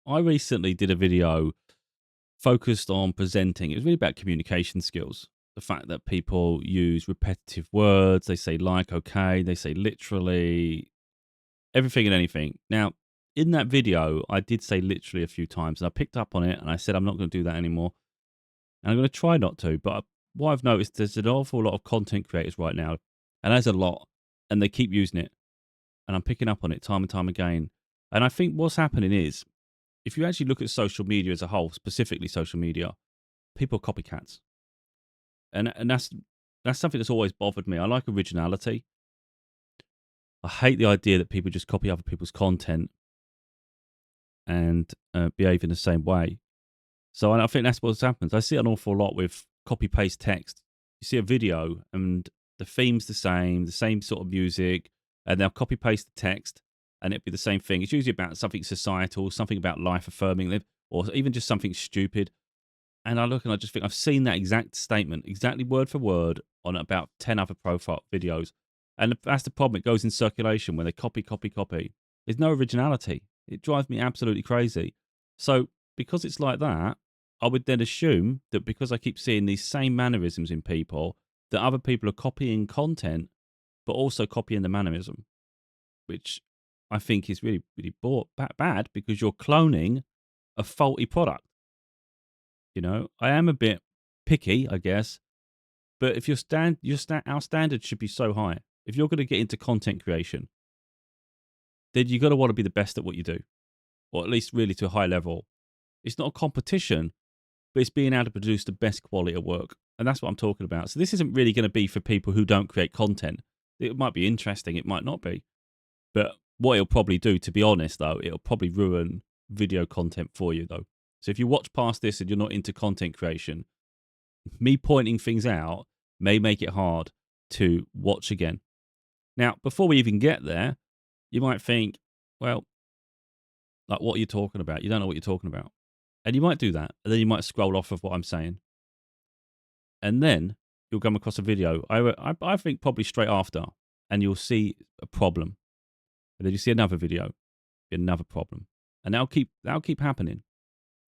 I recently did a video focused on presenting. It was really about communication skills. The fact that people use repetitive words, they say like, okay, they say literally, everything and anything. Now, in that video, I did say literally a few times and I picked up on it and I said, I'm not going to do that anymore. And I'm going to try not to. But what I've noticed, there's an awful lot of content creators right now, and there's a lot, and they keep using it. And I'm picking up on it time and time again. And I think what's happening is, if you actually look at social media as a whole, specifically social media, people are copycats, and that's something that's always bothered me. I like originality. I hate the idea that people just copy other people's content and behave in the same way. So I think that's what happens. I see it an awful lot with copy paste text. You see a video and the theme's the same sort of music, and they'll copy paste the text, and it'd be the same thing. It's usually about something societal, something about life affirming, or even just something stupid. And I look and I just think I've seen that exact statement, exactly word for word, on about 10 other profile videos. And that's the problem. It goes in circulation when they copy, copy, copy. There's no originality. It drives me absolutely crazy. So because it's like that, I would then assume that because I keep seeing these same mannerisms in people, that other people are copying content, but also copying the mannerism, which I think is really, really bad because you're cloning a faulty product. I am a bit picky, I guess, but if our standards should be so high. If you're going to get into content creation, then you got to want to be the best at what you do, or at least really to a high level. It's not a competition, but it's being able to produce the best quality of work. And that's what I'm talking about. So this isn't really going to be for people who don't create content. It might be interesting, it might not be. But what it'll probably do, to be honest, though, it'll probably ruin video content for you, though. So if you watch past this and you're not into content creation, me pointing things out may make it hard to watch again. Now, before we even get there, you might think, well, like, what are you talking about? You don't know what you're talking about. And you might do that. And then you might scroll off of what I'm saying. And then you'll come across a video, I think probably straight after, and you'll see a problem. And then you see another video, another problem. And that'll keep happening.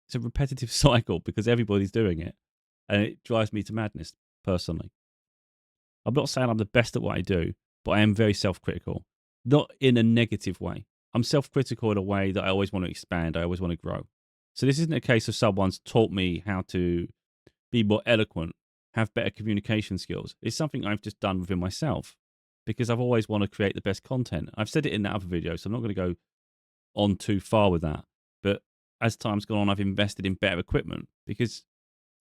It's a repetitive cycle because everybody's doing it. And it drives me to madness, personally. I'm not saying I'm the best at what I do, but I am very self-critical. Not in a negative way. I'm self-critical in a way that I always want to expand. I always want to grow. So this isn't a case of someone's taught me how to be more eloquent, have better communication skills. It's something I've just done within myself because I've always wanted to create the best content. I've said it in that other video, so I'm not going to go on too far with that. But as time's gone on, I've invested in better equipment because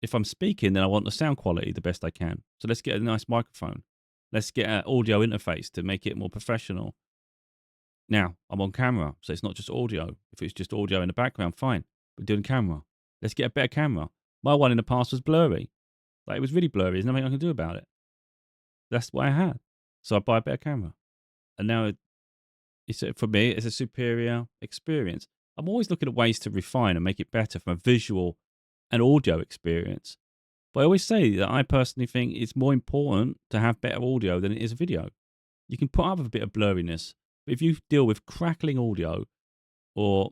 if I'm speaking, then I want the sound quality the best I can. So let's get a nice microphone. Let's get an audio interface to make it more professional. Now, I'm on camera, so it's not just audio. If it's just audio in the background, fine. We're doing camera. Let's get a better camera. My one in the past was blurry. Like, it was really blurry. There's nothing I can do about it. That's what I had. So I buy a better camera. And now, for me, it's a superior experience. I'm always looking at ways to refine and make it better from a visual and audio experience. But I always say that I personally think it's more important to have better audio than it is video. You can put up with a bit of blurriness, but if you deal with crackling audio or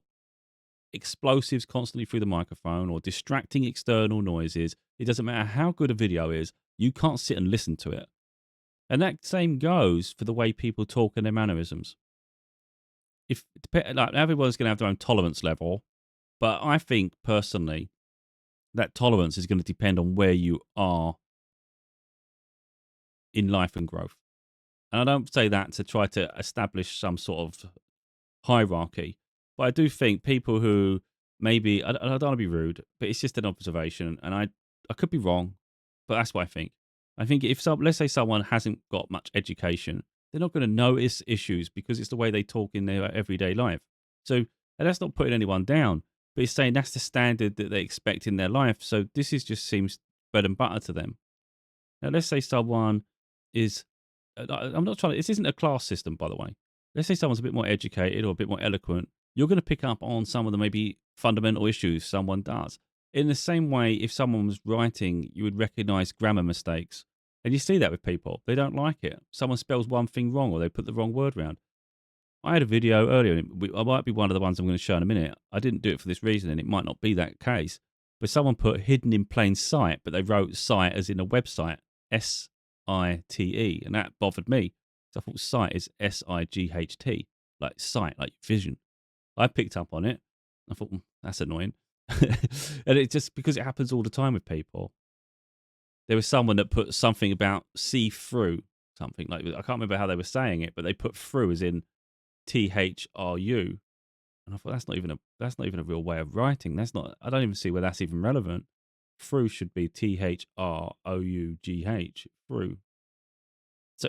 explosives constantly through the microphone or distracting external noises, it doesn't matter how good a video is, you can't sit and listen to it. And that same goes for the way people talk and their mannerisms. Like, everyone's going to have their own tolerance level, but I think personally that tolerance is going to depend on where you are in life and growth. And I don't say that to try to establish some sort of hierarchy, but I do think people who maybe, I don't want to be rude, but it's just an observation, and I could be wrong, but that's what I think. I think let's say someone hasn't got much education, they're not going to notice issues because it's the way they talk in their everyday life. So, and that's not putting anyone down, but it's saying that's the standard that they expect in their life. So this just seems bread and butter to them. Now, let's say someone is, I'm not trying to, this isn't a class system, by the way. Let's say someone's a bit more educated or a bit more eloquent. You're going to pick up on some of the maybe fundamental issues someone does. In the same way, if someone was writing, you would recognize grammar mistakes. And you see that with people. They don't like it. Someone spells one thing wrong or they put the wrong word round. I had a video earlier, and I might be one of the ones I'm going to show in a minute. I didn't do it for this reason, and it might not be that case. But someone put hidden in plain sight, but they wrote site as in a website, SITE, and that bothered me. So I thought sight is SIGHT, like sight, like vision. I picked up on it. I thought, that's annoying. And it just, because it happens all the time with people. There was someone that put something about see through, something like, I can't remember how they were saying it, but they put through as in THRU. And I thought that's not even a real way of writing. That's not. I don't even see where that's even relevant. Through should be THROUGH. Through. So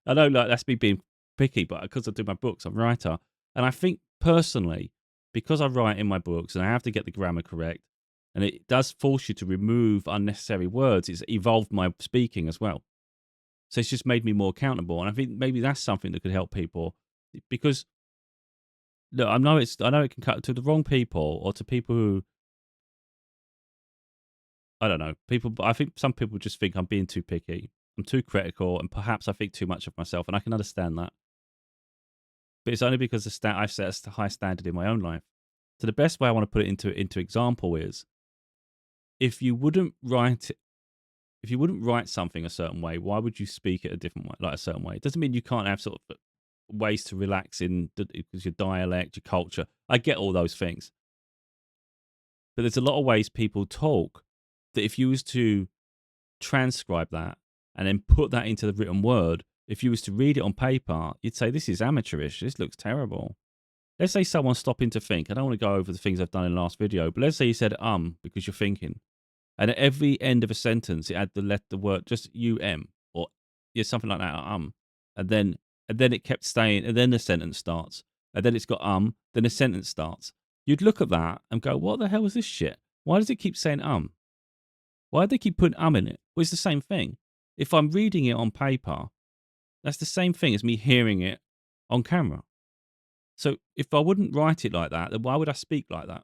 I know, like, that's me being picky, but because I do my books, I'm a writer, and I think personally, because I write in my books and I have to get the grammar correct, and it does force you to remove unnecessary words. It's evolved my speaking as well. So it's just made me more accountable, and I think maybe that's something that could help people because look, I know it can cut to the wrong people or to people who I don't know people. But I think some people just think I'm being too picky, I'm too critical, and perhaps I think too much of myself, and I can understand that. But it's only because I've set a high standard in my own life. So the best way I want to put it into example is if you wouldn't write something a certain way, why would you speak it a different way, like a certain way? It doesn't mean you can't have sort of ways to relax in because your dialect, your culture. I get all those things. But there's a lot of ways people talk that if you was to transcribe that and then put that into the written word, if you was to read it on paper, you'd say, this is amateurish. This looks terrible. Let's say someone's stopping to think. I don't want to go over the things I've done in the last video, but let's say you said because you're thinking. And at every end of a sentence, it had the word just or yeah, something like that, and then it kept staying, and then the sentence starts, and then it's got then the sentence starts. You'd look at that and go, "What the hell is this shit? Why does it keep saying Why do they keep putting in it?" Well, it's the same thing. If I'm reading it on paper, that's the same thing as me hearing it on camera. So if I wouldn't write it like that, then why would I speak like that?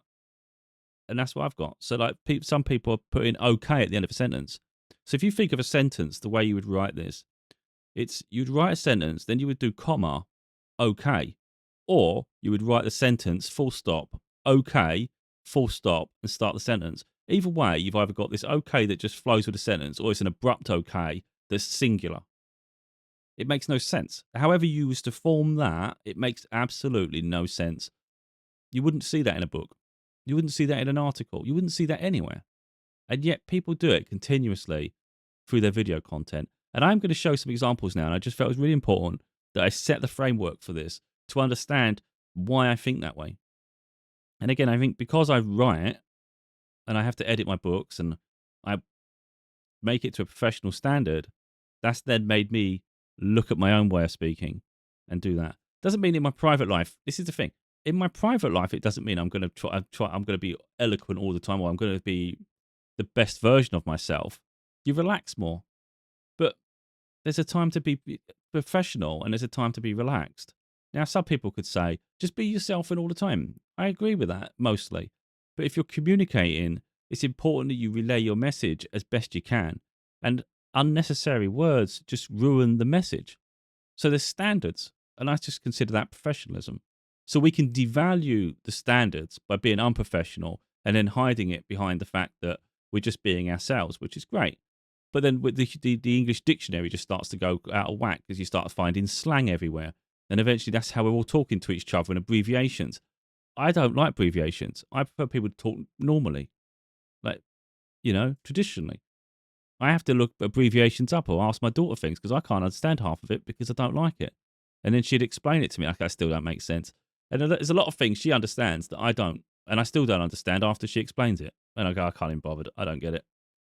And that's what I've got. So like some people are putting okay at the end of a sentence. So if you think of a sentence, the way you would write this, you'd write a sentence, then you would do comma, okay, or you would write the sentence full stop, okay, full stop, and start the sentence. Either way, you've either got this okay that just flows with the sentence, or it's an abrupt okay that's singular. It makes no sense. However you was to form that, it makes absolutely no sense. You wouldn't see that in a book. You wouldn't see that in an article. You wouldn't see that anywhere. And yet people do it continuously through their video content. And I'm going to show some examples now. And I just felt it was really important that I set the framework for this to understand why I think that way. And again, I think because I write and I have to edit my books and I make it to a professional standard, that's then made me look at my own way of speaking and do that. Doesn't mean in my private life, this is the thing. In my private life, it doesn't mean I'm going to I'm going to be eloquent all the time, or I'm going to be the best version of myself. You relax more. But there's a time to be professional and there's a time to be relaxed. Now, some people could say, just be yourself and all the time. I agree with that mostly. But if you're communicating, it's important that you relay your message as best you can. And unnecessary words just ruin the message. So there's standards. And I just consider that professionalism. So we can devalue the standards by being unprofessional and then hiding it behind the fact that we're just being ourselves, which is great. But then with the English dictionary just starts to go out of whack because you start finding slang everywhere. And eventually that's how we're all talking to each other in abbreviations. I don't like abbreviations. I prefer people to talk normally, like, traditionally. I have to look abbreviations up or ask my daughter things because I can't understand half of it because I don't like it. And then she'd explain it to me. Like, I still don't make sense. And there's a lot of things she understands that I don't. And I still don't understand after she explains it. And I go, I can't even bother. I don't get it.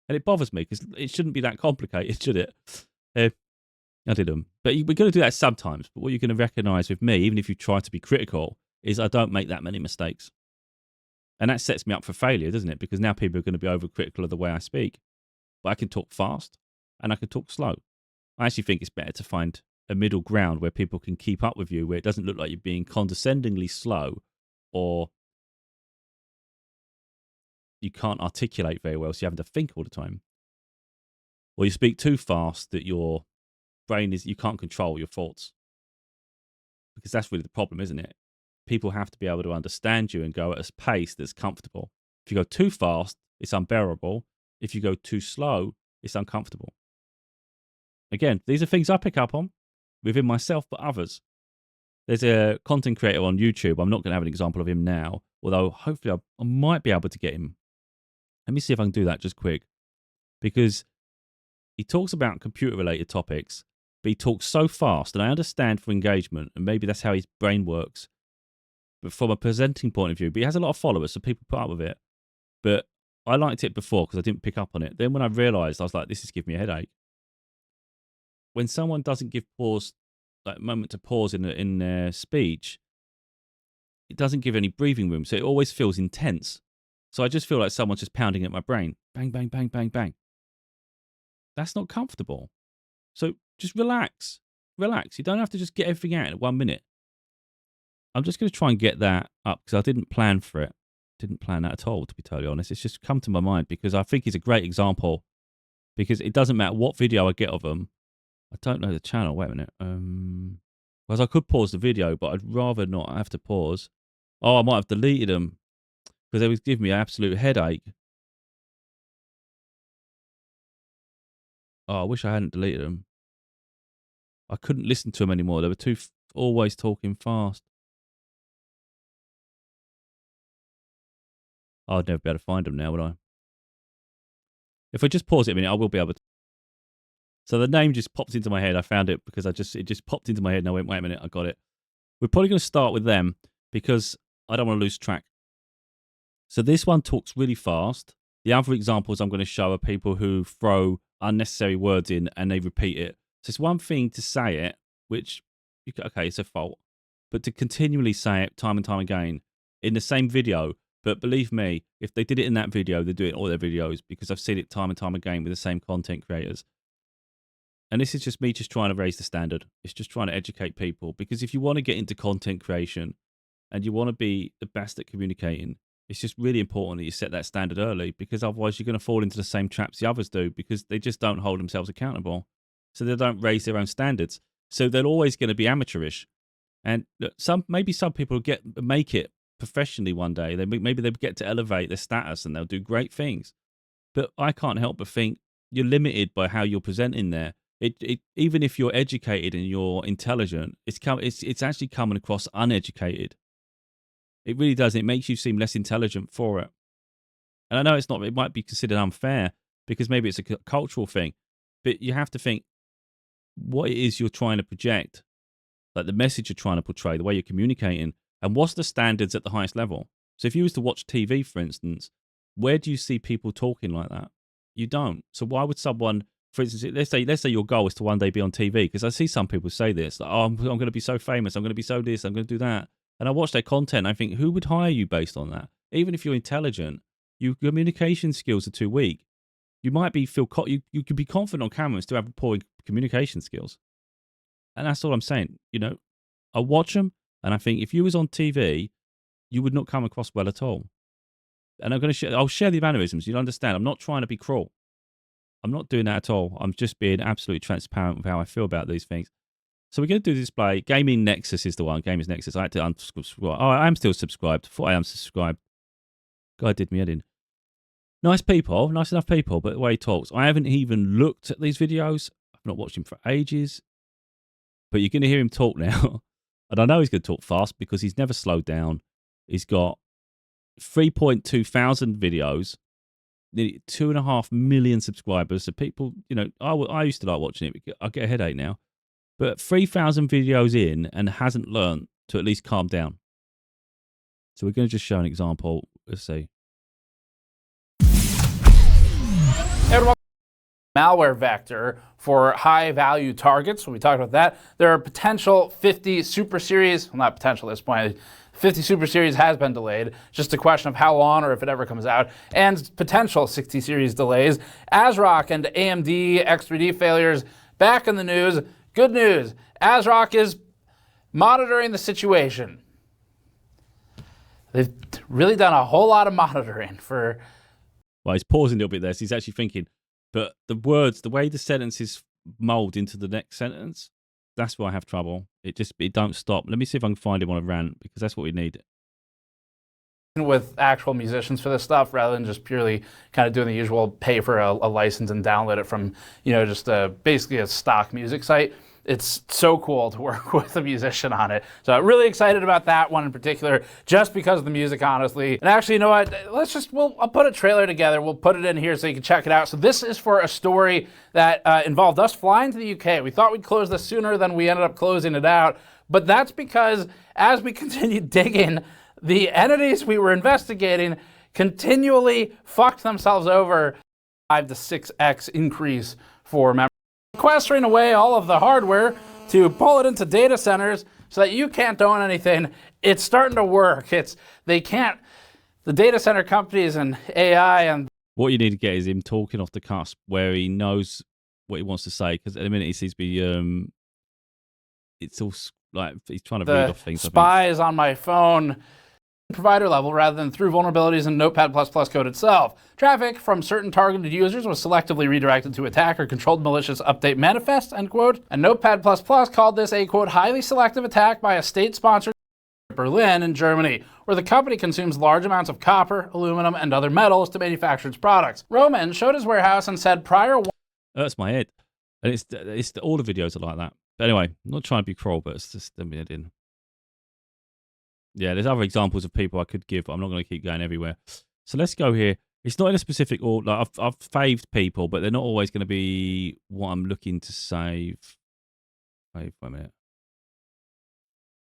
And it bothers me because it shouldn't be that complicated, should it? I didn't. But we're going to do that sometimes. But what you're going to recognize with me, even if you try to be critical, is I don't make that many mistakes. And that sets me up for failure, doesn't it? Because now people are going to be overcritical of the way I speak. But I can talk fast and I can talk slow. I actually think it's better to find a middle ground where people can keep up with you, where it doesn't look like you're being condescendingly slow or you can't articulate very well, so you're having to think all the time. Or you speak too fast that your brain you can't control your thoughts. because that's really the problem, isn't it? People have to be able to understand you and go at a pace that's comfortable. If you go too fast, it's unbearable. If you go too slow, it's uncomfortable. Again, these are things I pick up on within myself, but others. There's a content creator on YouTube. I'm not going to have an example of him now, although hopefully I might be able to get him. Let me see if I can do that just quick. Because he talks about computer-related topics, but he talks so fast, and I understand for engagement, and maybe that's how his brain works. But from a presenting point of view, but he has a lot of followers, so people put up with it. But I liked it before because I didn't pick up on it. Then when I realised, I was like, this is giving me a headache. When someone doesn't give pause, like a moment to pause in their speech, it doesn't give any breathing room, so it always feels intense. So I just feel like someone's just pounding at my brain. Bang, bang, bang, bang, bang. That's not comfortable. So just relax. Relax. You don't have to just get everything out in 1 minute. I'm just going to try and get that up because I didn't plan for it. Didn't plan that at all, to be totally honest. It's just come to my mind because I think he's a great example. Because it doesn't matter what video I get of him. I don't know the channel. Wait a minute. Because I could pause the video, but I'd rather not have to pause. Oh, I might have deleted them because they was giving me an absolute headache. Oh, I wish I hadn't deleted them. I couldn't listen to them anymore. They were always talking fast. I'd never be able to find them now, would I? If I just pause it a minute, I will be able to. So the name just popped into my head. I found it because it just popped into my head and I went, wait a minute, I got it. We're probably going to start with them because I don't want to lose track. So this one talks really fast. The other examples I'm going to show are people who throw unnecessary words in and they repeat it. So it's one thing to say it, which, okay, it's a fault. But to continually say it time and time again in the same video. But believe me, if they did it in that video, they do it in all their videos because I've seen it time and time again with the same content creators. And this is just me just trying to raise the standard. It's just trying to educate people. Because if you want to get into content creation and you want to be the best at communicating, it's just really important that you set that standard early because otherwise you're going to fall into the same traps the others do because they just don't hold themselves accountable. So they don't raise their own standards. So they're always going to be amateurish. And maybe some people make it professionally one day. Maybe they get to elevate their status and they'll do great things. But I can't help but think you're limited by how you're presenting there. Even if you're educated and you're intelligent, it's actually coming across uneducated. It really does. It makes you seem less intelligent for it. And I know it might be considered unfair because maybe it's a cultural thing, but you have to think what it is you're trying to project, like the message you're trying to portray, the way you're communicating, and what's the standards at the highest level. So if you was to watch TV, for instance, where do you see people talking like that? You don't. So why would someone, for instance, let's say your goal is to one day be on TV, because I see some people say this, like, oh, I'm going to be so famous, I'm going to be so this, I'm going to do that. And I watch their content, I think, who would hire you based on that? Even if you're intelligent, your communication skills are too weak. You might be you could be confident on camera and still have poor communication skills. And that's all I'm saying. I watch them and I think if you was on TV, you would not come across well at all. And I'll share the mannerisms. You'll understand. I'm not trying to be cruel. I'm not doing that at all. I'm just being absolutely transparent with how I feel about these things. So we're going to do the display. Gaming Nexus is the one. Gaming Nexus. I had to unsubscribe. Oh, I am still subscribed. Thought I am subscribed. God did me head in. Nice people. Nice enough people. But the way he talks. I haven't even looked at these videos. I've not watched him for ages. But you're going to hear him talk now. And I know he's going to talk fast because he's never slowed down. He's got 3.2 thousand videos. Nearly 2.5 million subscribers. So people, I used to like watching it. I get a headache now. But 3,000 videos in and hasn't learned to at least calm down. So we're going to just show an example. Let's see. Malware vector for high-value targets. When we talked about that, there are potential 50 Super Series. Well, not potential at this point. 50 Super Series has been delayed. Just a question of how long or if it ever comes out. And potential 60 Series delays. ASRock and AMD X3D failures back in the news. Good news. ASRock is monitoring the situation. They've really done a whole lot of monitoring for... Well, he's pausing a little bit there. So he's actually thinking. But the words, the way the sentences mold into the next sentence, that's where I have trouble. It don't stop. Let me see if I can find him on a rant, because that's what we need. With actual musicians for this stuff, rather than just purely kind of doing the usual pay for a license and download it from, just basically a stock music site. It's so cool to work with a musician on it. So really excited about that one in particular, just because of the music, honestly. And actually, you know what? I'll put a trailer together. We'll put it in here so you can check it out. So this is for a story that involved us flying to the UK. We thought we'd close this sooner than we ended up closing it out. But that's because as we continued digging, the entities we were investigating continually fucked themselves over. 5 to 6x increase for memory. Sequestering away all of the hardware to pull it into data centers so that you can't own anything. It's starting to work. The data center companies and AI and... What you need to get is him talking off the cusp where he knows what he wants to say, because at the minute he seems to be, it's all like he's trying to read off things. Spies on my phone provider level rather than through vulnerabilities in Notepad++ code itself. Traffic from certain targeted users was selectively redirected to attack or controlled malicious update manifest, end quote. And Notepad++ called this a, quote, highly selective attack by a state-sponsored Berlin in Germany, where the company consumes large amounts of copper, aluminum, and other metals to manufacture its products. Roman showed his warehouse and said prior... Hurts my head. And it's all the videos are like that. But anyway, I'm not trying to be cruel, but it's just a minute in. Yeah, there's other examples of people I could give, but I'm not going to keep going everywhere. So let's go here. It's not in a specific order. Like I've faved people, but they're not always going to be what I'm looking to save. Wait a minute.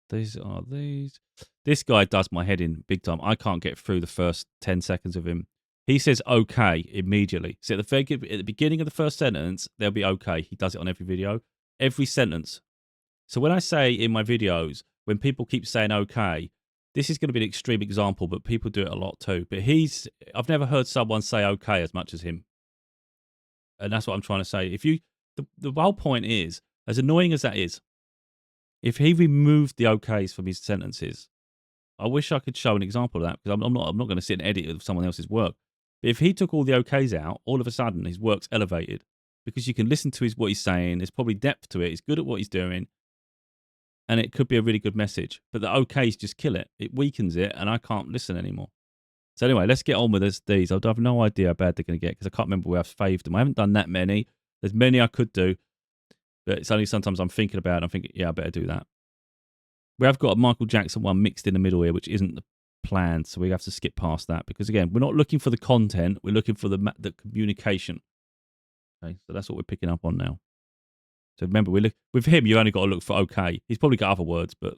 These are these. This guy does my head in big time. I can't get through the first 10 seconds of him. He says okay immediately. So at the beginning of the first sentence, there'll be okay. He does it on every video, every sentence. So when I say in my videos, when people keep saying okay, this is going to be an extreme example, but people do it a lot too. But I've never heard someone say okay as much as him. And that's what I'm trying to say. The whole point is, as annoying as that is, if he removed the okays from his sentences, I wish I could show an example of that, because I'm not going to sit and edit of someone else's work. But if he took all the okays out, all of a sudden his work's elevated, because you can listen to what he's saying. There's probably depth to it. He's good at what he's doing. And it could be a really good message. But the okays just kill it. It weakens it, and I can't listen anymore. So anyway, let's get on with these. I have no idea how bad they're going to get, because I can't remember where I've faved them. I haven't done that many. There's many I could do. But it's only sometimes I'm thinking about it. I'm thinking, yeah, I better do that. We have got a Michael Jackson one mixed in the middle here, which isn't the plan. So we have to skip past that. Because again, we're not looking for the content. We're looking for the communication. Okay, so that's what we're picking up on now. So remember, with him, you only got to look for okay. He's probably got other words, but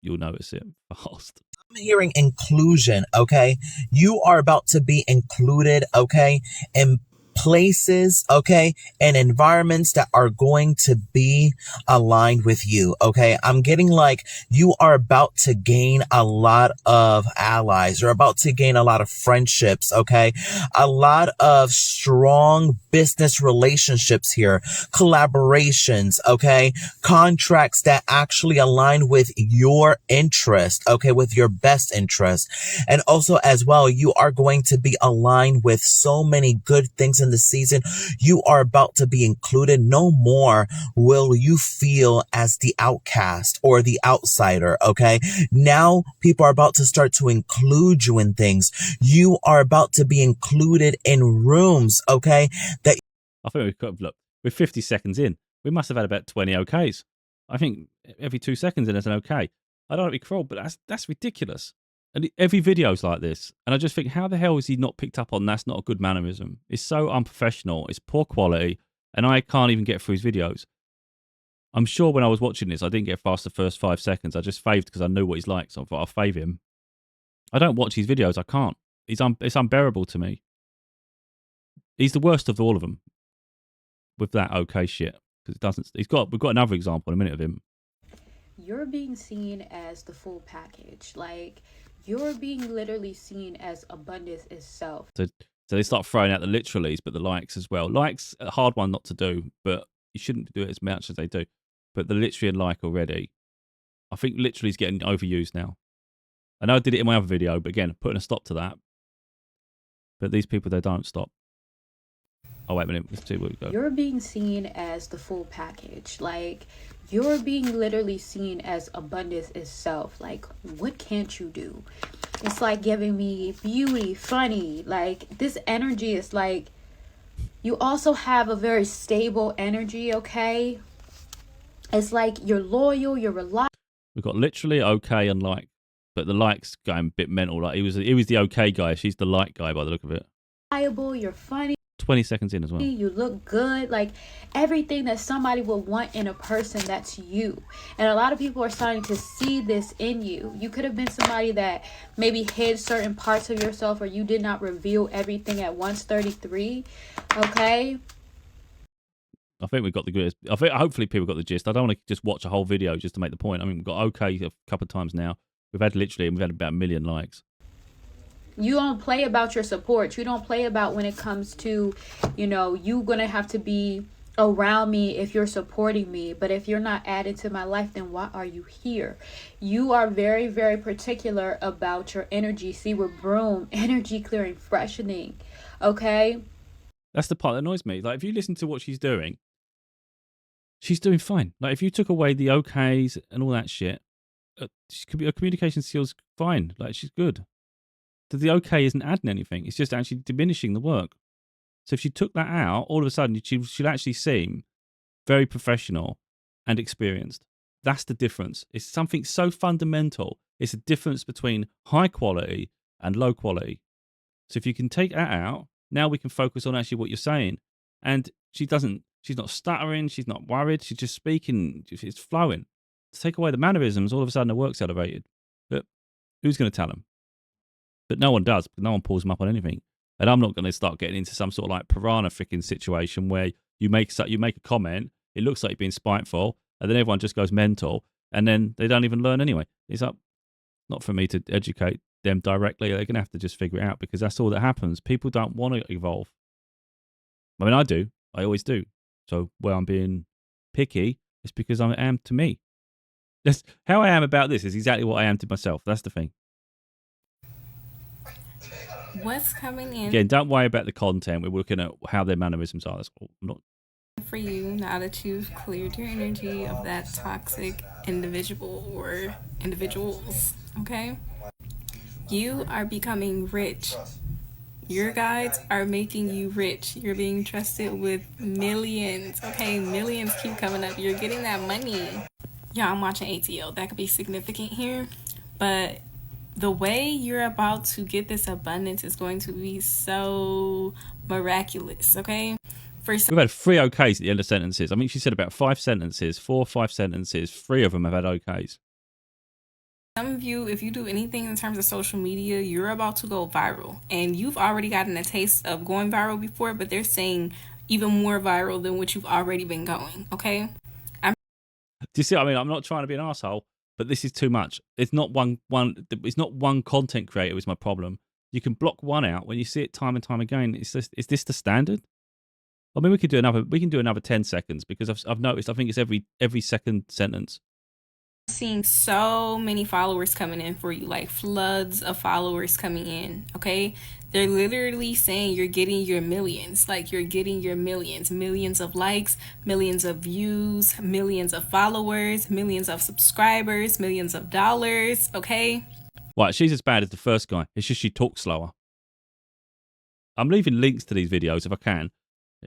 you'll notice it fast. I'm hearing inclusion, okay? You are about to be included, okay, in places, okay, and environments that are going to be aligned with you, okay? I'm getting like you are about to gain a lot of allies. You're about to gain a lot of friendships, okay? A lot of strong business relationships here, collaborations, okay? Contracts that actually align with your interest, okay? With your best interest. And also as well, you are going to be aligned with so many good things in the season. You are about to be included. No more will you feel as the outcast or the outsider, okay? Now people are about to start to include you in things. You are about to be included in rooms, okay? That I think we could have, look, we're 50 seconds in. We must have had about 20 okays. I think every 2 seconds in there's an okay. I don't want to be cruel, but that's ridiculous. And every video's like this. And I just think, how the hell is he not picked up on that's not a good mannerism? It's so unprofessional. It's poor quality. And I can't even get through his videos. I'm sure when I was watching this, I didn't get past the first 5 seconds. I just faved because I knew what he's like. So I thought I'll fave him. I don't watch his videos. I can't. It's unbearable to me. He's the worst of all of them with that okay shit. Because it doesn't. We've got another example in a minute of him. You're being seen as the full package. Like, you're being literally seen as abundance itself. So they start throwing out the literalies, but the likes as well. Likes a hard one not to do, but you shouldn't do it as much as they do. But the literally and like already, I think literally is getting overused now. I know I did it in my other video, but again, putting a stop to that. But these people, they don't stop. Oh, wait a minute. Let's see where we go. You're being seen as the full package. Like, you're being literally seen as abundance itself. Like, what can't you do? It's like giving me beauty, funny. Like, this energy is like, you also have a very stable energy, okay? It's like you're loyal, you're reliable. We've got literally okay and like, but the like's going a bit mental. Like he was the okay guy. She's the like guy by the look of it. You're funny. 20 seconds in as well. You look good. Like everything that somebody would want in a person, that's you. And a lot of people are starting to see this in you. You could have been somebody that maybe hid certain parts of yourself, or you did not reveal everything at once. 33. Okay. I think we've got the gist. I think hopefully people got the gist. I don't want to just watch a whole video just to make the point. I mean, we've got okay a couple of times now. We've had about 1 million likes. You don't play about your support. You don't play about when it comes to, you're going to have to be around me if you're supporting me. But if you're not added to my life, then why are you here? You are very, very particular about your energy. See, with broom, energy clearing, freshening. Okay? That's the part that annoys me. Like, if you listen to what she's doing fine. Like, if you took away the okays and all that shit, her communication skills fine. Like, she's good. The okay isn't adding anything. It's just actually diminishing the work. So if she took that out, all of a sudden she'll actually seem very professional and experienced. That's the difference. It's something so fundamental. It's a difference between high quality and low quality. So if you can take that out, now we can focus on actually what you're saying. And she's not stuttering. She's not worried. She's just speaking. It's flowing. To take away the mannerisms, all of a sudden the work's elevated. But who's going to tell them? But no one does. No one pulls them up on anything. And I'm not going to start getting into some sort of like piranha freaking situation where you make a comment, it looks like you're being spiteful, and then everyone just goes mental, and then they don't even learn anyway. It's not for me to educate them directly. They're going to have to just figure it out, because that's all that happens. People don't want to evolve. I mean, I do. I always do. So where I'm being picky, it's because I am to me. That's how I am about this is exactly what I am to myself. That's the thing. What's coming in Again, don't worry about the content. We're looking at how their mannerisms are. That's all. I'm not. for you now that you've cleared your energy of that toxic individual or individuals, okay? You are becoming rich. Your guides are making you rich. You're being trusted with millions, okay? Millions keep coming up. You're getting that money. Yeah, I'm watching ATL. That could be significant here. But the way you're about to get this abundance is going to be so miraculous, okay? We've had 3 okays at the end of sentences. I mean, she said about 5 sentences, 4 or 5 sentences. 3 of them have had okays. Some of you, if you do anything in terms of social media, you're about to go viral. And you've already gotten a taste of going viral before, but they're saying even more viral than what you've already been going, okay? Do you see what I mean? I'm not trying to be an asshole, but this is too much. It's not it's not one content creator is my problem. You can block one out when you see it time and time again. Is this the standard? I mean, we can do another 10 seconds, because I've noticed, I think it's every second sentence. Seeing so many followers coming in for you, like floods of followers coming in, okay? They're literally saying you're getting your millions, like you're getting your millions of likes, millions of views, millions of followers, millions of subscribers, millions of dollars, okay? Right, she's as bad as the first guy. It's just she talks slower. I'm leaving links to these videos if I can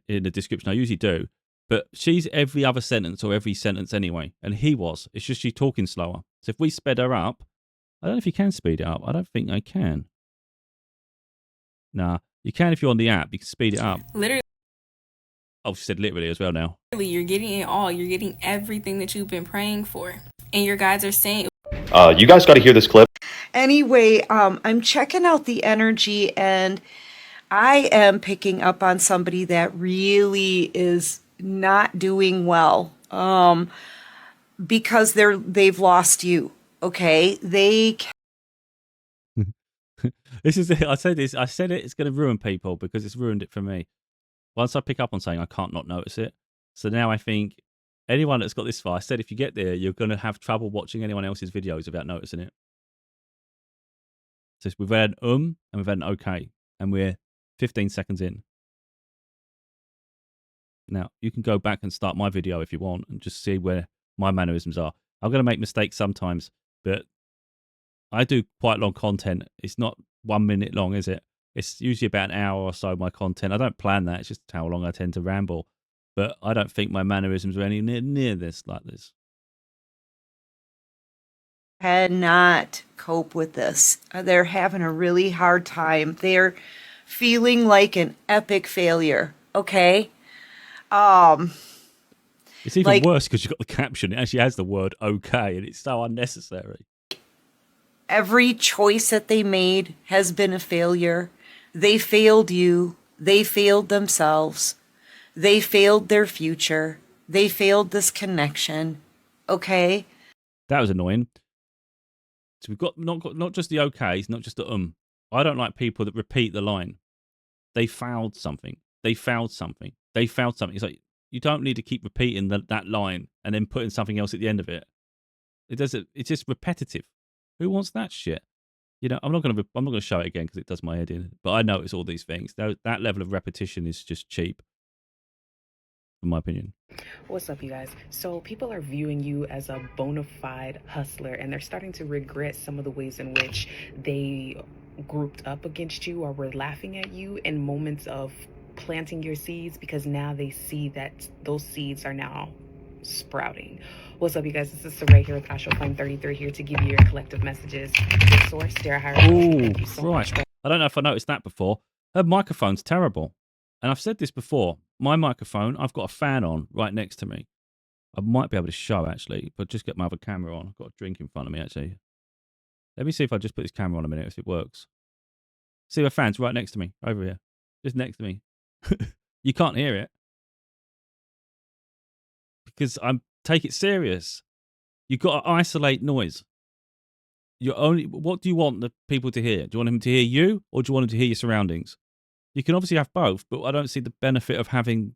in the description. I usually do. But she's every other sentence or every sentence anyway. And he was. It's just she's talking slower. So if we sped her up, I don't know if you can speed it up. I don't think I can. Nah, you can if you're on the app. You can speed it up. Literally. Oh, she said literally as well now. You're getting it all. You're getting everything that you've been praying for. And your guides are saying... You guys got to hear this clip. Anyway, I'm checking out the energy, and I am picking up on somebody that really is not doing well, because they've lost you. Okay, This is it. I said this. I said it. It's going to ruin people because it's ruined it for me. Once I pick up on something, I can't not notice it. So now I think anyone that's got this far, I said if you get there, you're going to have trouble watching anyone else's videos without noticing it. So we've had an and we've had an okay, and we're 15 seconds in. Now, you can go back and start my video if you want and just see where my mannerisms are. I'm going to make mistakes sometimes, but I do quite long content. It's not 1 minute long, is it? It's usually about an hour or so, my content. I don't plan that. It's just how long I tend to ramble. But I don't think my mannerisms are any near this like this. Cannot cope with this. They're having a really hard time. They're feeling like an epic failure. Okay. It's even Like- worse because you've got the caption. It actually has the word okay, and it's so unnecessary. Every choice that they made has been a failure. They failed you. They failed themselves. They failed their future. They failed this connection. Okay. That was annoying. So we've got not just the okays, not just the I don't like people that repeat the line. They failed something. They failed something. They failed something. It's like you don't need to keep repeating that line and then putting something else at the end of it. It's just repetitive. Who wants that shit? You know, I'm not gonna show it again because it does my head in. But I notice all these things. That level of repetition is just cheap, in my opinion. What's up, you guys? So people are viewing you as a bona fide hustler, and they're starting to regret some of the ways in which they grouped up against you or were laughing at you in moments of planting your seeds, because now they see that those seeds are now sprouting. What's up, you guys? This is Saray here with Astro Flame 33 here to give you your collective messages. Your source, Dare Higher. Thank you so much. I don't know if I noticed that before. Her microphone's terrible. And I've said this before. My microphone, I've got a fan on right next to me. I might be able to show, actually, but just get my other camera on. I've got a drink in front of me, actually. Let me see if I just put this camera on a minute, if it works. See, my fan's right next to me, over here. Just next to me. You can't hear it. Because take it serious. You've got to isolate noise. What do you want the people to hear? Do you want them to hear you, or do you want them to hear your surroundings? You can obviously have both, but I don't see the benefit of having...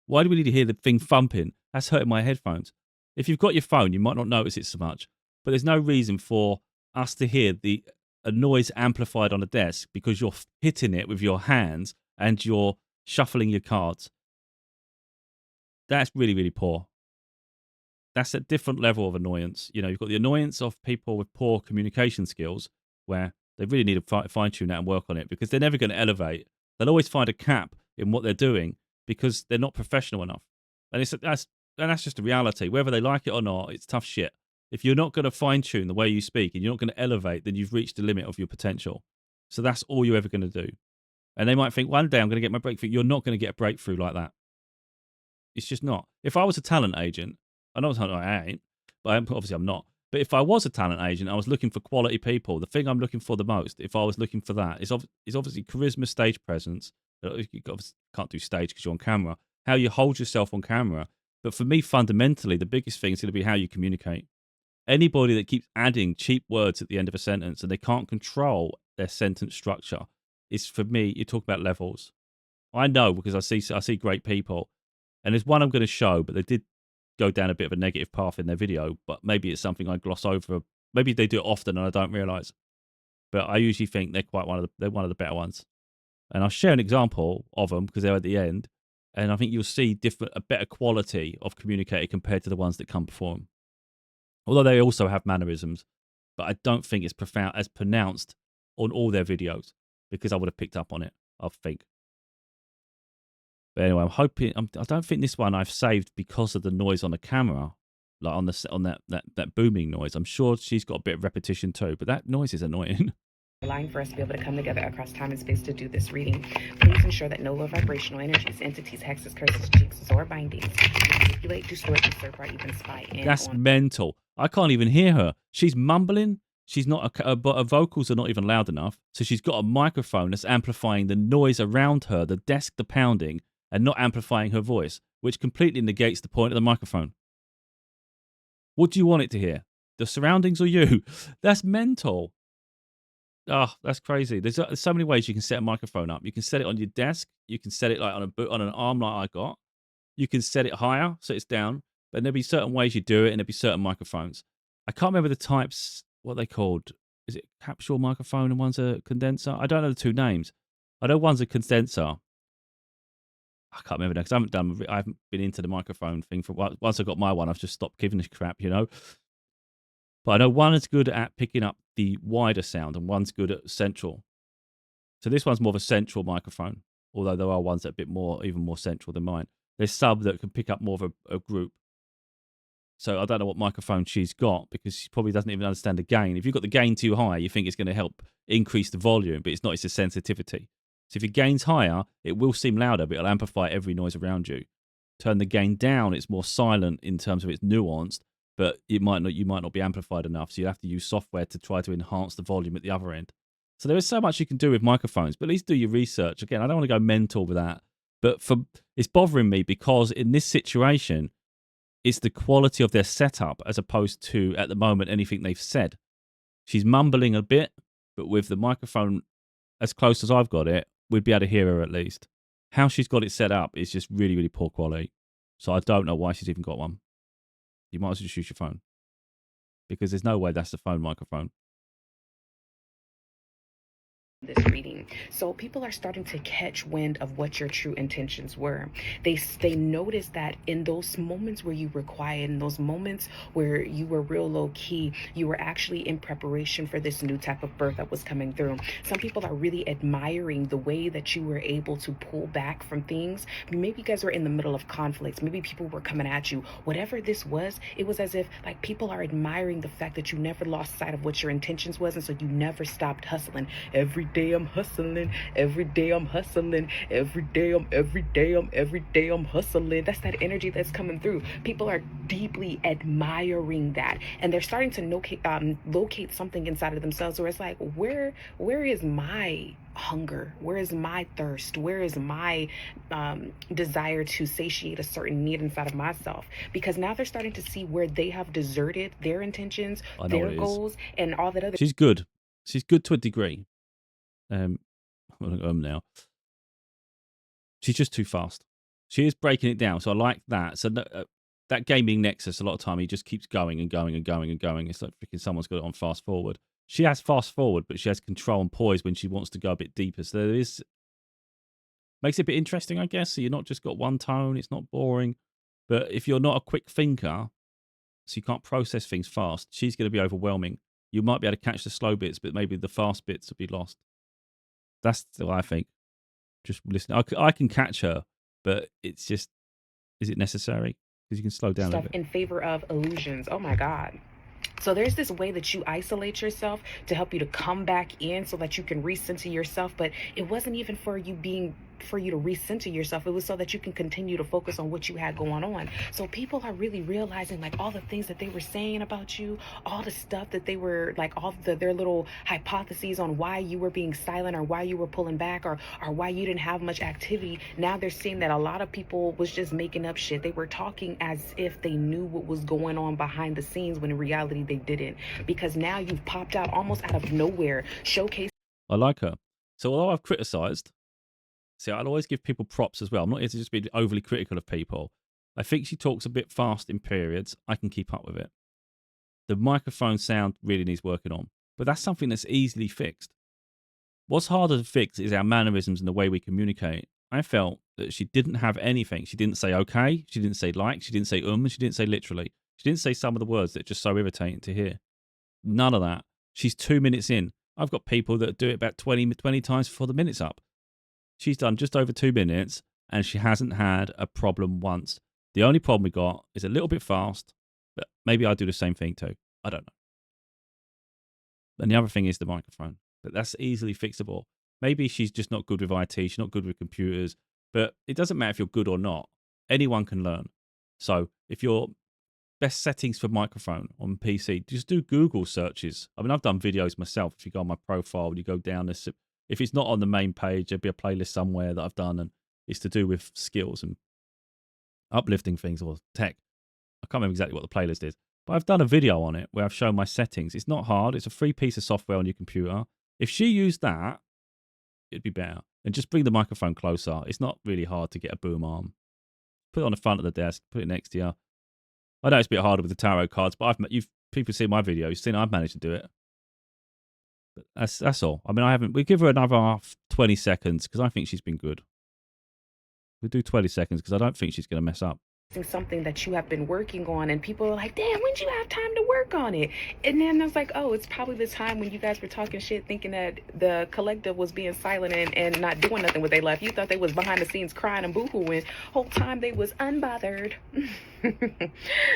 Why do we need to hear the thing thumping? That's hurting my headphones. If you've got your phone, you might not notice it so much, but there's no reason for us to hear a noise amplified on a desk because you're hitting it with your hands and you're shuffling your cards. That's really, really poor. That's a different level of annoyance. You know, you've got the annoyance of people with poor communication skills where they really need to fine-tune that and work on it because they're never going to elevate. They'll always find a cap in what they're doing because they're not professional enough. And that's just a reality. Whether they like it or not, it's tough shit. If you're not going to fine-tune the way you speak and you're not going to elevate, then you've reached the limit of your potential. So that's all you're ever going to do. And they might think, one day I'm going to get my breakthrough. You're not going to get a breakthrough like that. It's just not. If I was a talent agent, I know I ain't, but obviously I'm not. But if I was a talent agent, I was looking for quality people. The thing I'm looking for the most, if I was looking for that, is obviously charisma, stage presence. You obviously can't do stage because you're on camera. How you hold yourself on camera. But for me, fundamentally, the biggest thing is going to be how you communicate. Anybody that keeps adding cheap words at the end of a sentence and they can't control their sentence structure is, for me, you talk about levels. I know because I see great people. And there's one I'm going to show, but they did go down a bit of a negative path in their video, but maybe it's something I gloss over. Maybe they do it often and I don't realize. But I usually think they're one of the better ones. And I'll share an example of them because they're at the end. And I think you'll see a better quality of communicator compared to the ones that come before them. Although they also have mannerisms, but I don't think it's as pronounced on all their videos because I would have picked up on it, I think. But anyway, I'm hoping. I don't think this one I've saved because of the noise on the camera, like on that booming noise. I'm sure she's got a bit of repetition too, but that noise is annoying. Allowing for us to be able to come together across time and space to do this reading. Please ensure that no low vibrational energies, entities, hexes, curses, jinxes, or bindings manipulate, distort, usurp, or even spy in. That's mental. I can't even hear her. She's mumbling. She's not. Her vocals are not even loud enough. So she's got a microphone that's amplifying the noise around her, the desk, the pounding, and not amplifying her voice, which completely negates the point of the microphone. What do you want it to hear? The surroundings or you? That's mental. Oh, that's crazy. There's so many ways you can set a microphone up. You can set it on your desk. You can set it like on an arm like I got. You can set it higher so it's down. But there'll be certain ways you do it, and there'll be certain microphones. I can't remember the types, what they called. Is it capsule microphone and one's a condenser? I don't know the two names. I know one's a condenser. I can't remember now because I haven't been into the microphone thing for once I got my one. I've just stopped giving a crap, you know. But I know one is good at picking up the wider sound and one's good at central. So this one's more of a central microphone, although there are ones that are a bit more, even more central than mine. There's some that can pick up more of a group. So I don't know what microphone she's got because she probably doesn't even understand the gain. If you've got the gain too high, you think it's going to help increase the volume, but it's not. It's a sensitivity. So if your gain's higher, it will seem louder, but it'll amplify every noise around you. Turn the gain down, it's more silent in terms of its nuanced, but you might not be amplified enough. So you have to use software to try to enhance the volume at the other end. So there is so much you can do with microphones, but at least do your research. Again, I don't want to go mental with that, but it's bothering me because in this situation, it's the quality of their setup as opposed to, at the moment, anything they've said. She's mumbling a bit, but with the microphone as close as I've got it, we'd be able to hear her at least. How she's got it set up is just really, really poor quality. So I don't know why she's even got one. You might as well just use your phone. Because there's no way that's the phone microphone. This reading. So people are starting to catch wind of what your true intentions were. They notice that in those moments where you were quiet, in those moments where you were real low key, you were actually in preparation for this new type of birth that was coming through. Some people are really admiring the way that you were able to pull back from things. Maybe you guys were in the middle of conflicts. Maybe people were coming at you. Whatever this was, it was as if like people are admiring the fact that you never lost sight of what your intentions was, and so you never stopped hustling. Every day I'm hustling, every day I'm hustling, every day I'm hustling. That's that energy that's coming through. People are deeply admiring that, and they're starting to locate something inside of themselves where it's like, where is my hunger? Where is my thirst? Where is my desire to satiate a certain need inside of myself? Because now they're starting to see where they have deserted their intentions, their goals, and all that other. She's good. She's good to a degree. Now she's just too fast. She is breaking it down, so I like that. So that gaming nexus, a lot of time he just keeps going and going and going and going. It's like freaking someone's got it on fast forward. She has fast forward, but she has control and poise when she wants to go a bit deeper. So there is, makes it a bit interesting, I guess. So you're not just got one tone. It's not boring. But if you're not a quick thinker, so you can't process things fast, she's going to be overwhelming. You might be able to catch the slow bits, but maybe the fast bits will be lost. That's what I think. Just listen. I can catch her, but it's just, is it necessary? Because you can slow down a bit. In favor of illusions. Oh my God. So there's this way that you isolate yourself to help you to come back in so that you can recenter yourself. But it wasn't even for you to recenter yourself. It was so that you can continue to focus on what you had going on. So people are really realizing like all the things that they were saying about you, all the stuff that they were like, their little hypotheses on why you were being silent or why you were pulling back or why you didn't have much activity. Now they're seeing that a lot of people was just making up shit. They were talking as if they knew what was going on behind the scenes when in reality they didn't. Because now you've popped out almost out of nowhere, showcase. I like her. So although I've criticised, see, I'll always give people props as well. I'm not here to just be overly critical of people. I think she talks a bit fast in periods. I can keep up with it. The microphone sound really needs working on, but that's something that's easily fixed. What's harder to fix is our mannerisms and the way we communicate. I felt that she didn't have anything. She didn't say okay. She didn't say like. She didn't say and she didn't say literally. She didn't say some of the words that are just so irritating to hear. None of that. She's 2 minutes in. I've got people that do it about 20 times before the minute's up. She's done just over 2 minutes and she hasn't had a problem once. The only problem we got is a little bit fast, but maybe I do the same thing too. I don't know. And the other thing is the microphone, but that's easily fixable. Maybe she's just not good with IT. She's not good with computers, but it doesn't matter if you're good or not. Anyone can learn. So if you're best settings for microphone on PC, just do Google searches. I mean, I've done videos myself. If you go on my profile, you go down this. If it's not on the main page, there'll be a playlist somewhere that I've done, and it's to do with skills and uplifting things or tech. I can't remember exactly what the playlist is, but I've done a video on it where I've shown my settings. It's not hard. It's a free piece of software on your computer. If she used that, it'd be better. And just bring the microphone closer. It's not really hard to get a boom arm. Put it on the front of the desk. Put it next to you. I know it's a bit harder with the tarot cards, but people see my video. You've seen I've managed to do it. But that's all. I mean, we give her another 20 seconds because I think she's been good. We'll do 20 seconds because I don't think she's going to mess up. Something that you have been working on, and people are like, damn, when did you have time to work on it? And then I was like, oh, it's probably the time when you guys were talking shit, thinking that the collective was being silent and not doing nothing with their life. You thought they was behind the scenes crying and boohooing. Whole time they was unbothered.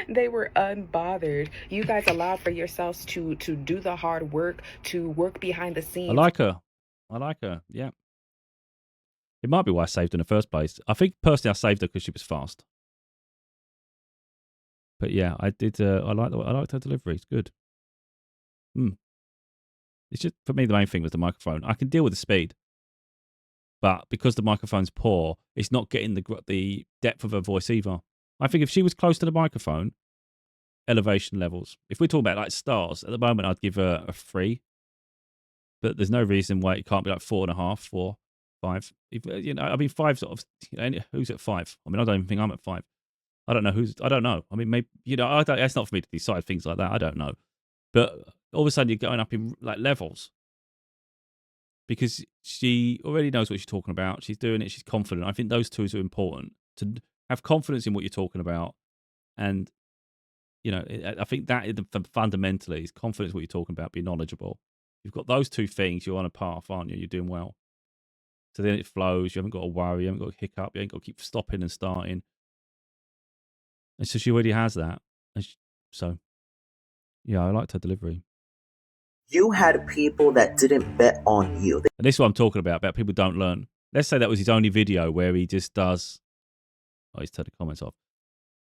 They were unbothered. You guys allowed for yourselves to do the hard work, to work behind the scenes. I like her. Yeah. It might be why I saved her in the first place. I think personally I saved her because she was fast. But yeah, I did. I liked her delivery. It's good. It's just, for me, the main thing was the microphone. I can deal with the speed, but because the microphone's poor, it's not getting the depth of her voice either. I think if she was close to the microphone, elevation levels. If we're talking about like stars, at the moment I'd give her a 3. But there's no reason why it can't be like 4.5, 4, 5. If, you know, I mean 5 sort of. You know, who's at 5? I mean, I don't even think I'm at 5. I don't know I don't know. I mean, maybe, you know, it's not for me to decide things like that. I don't know. But all of a sudden you're going up in like levels because she already knows what she's talking about. She's doing it. She's confident. I think those two are important, to have confidence in what you're talking about. And, you know, I think that fundamentally is confidence in what you're talking about, be knowledgeable. You've got those two things, you're on a path, aren't you? You're doing well. So then it flows. You haven't got to worry. You haven't got to hiccup. You ain't got to keep stopping and starting. And so she already has that. So, yeah, I liked her delivery. You had people that didn't bet on you. And this is what I'm talking about people don't learn. Let's say that was his only video where he just does... Oh, he's turned the comments off.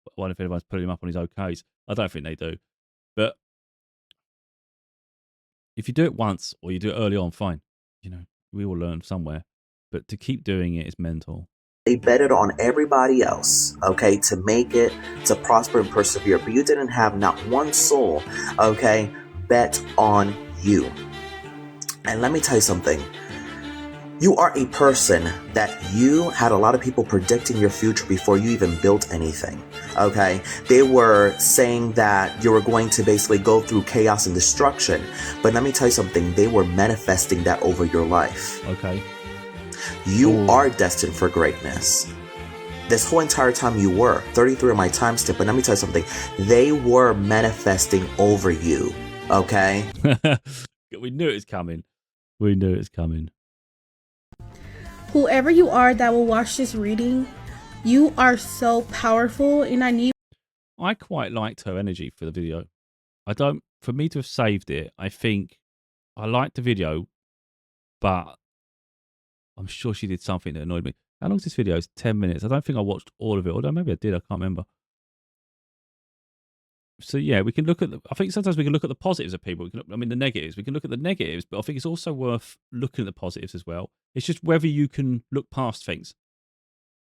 I wonder if anyone's putting him up on his OKs. I don't think they do. But if you do it once or you do it early on, fine. You know, we will learn somewhere. But to keep doing it is mental. They betted on everybody else, okay, to make it, to prosper and persevere. But you didn't have not one soul, okay, bet on you. And let me tell you something. You are a person that you had a lot of people predicting your future before you even built anything, okay? They were saying that you were going to basically go through chaos and destruction. But let me tell you something. They were manifesting that over your life. Okay. You are destined for greatness. This whole entire time you were. 33 of my time step. But let me tell you something. They were manifesting over you. Okay? We knew it was coming. We knew it was coming. Whoever you are that will watch this reading, you are so powerful, and I quite liked her energy for the video. For me to have saved it, I think I liked the video, but I'm sure she did something that annoyed me. How long is this video? It's 10 minutes. I don't think I watched all of it. Although maybe I did. I can't remember. So yeah, we can look at I think sometimes we can look at the positives of people. The negatives. We can look at the negatives, but I think it's also worth looking at the positives as well. It's just whether you can look past things.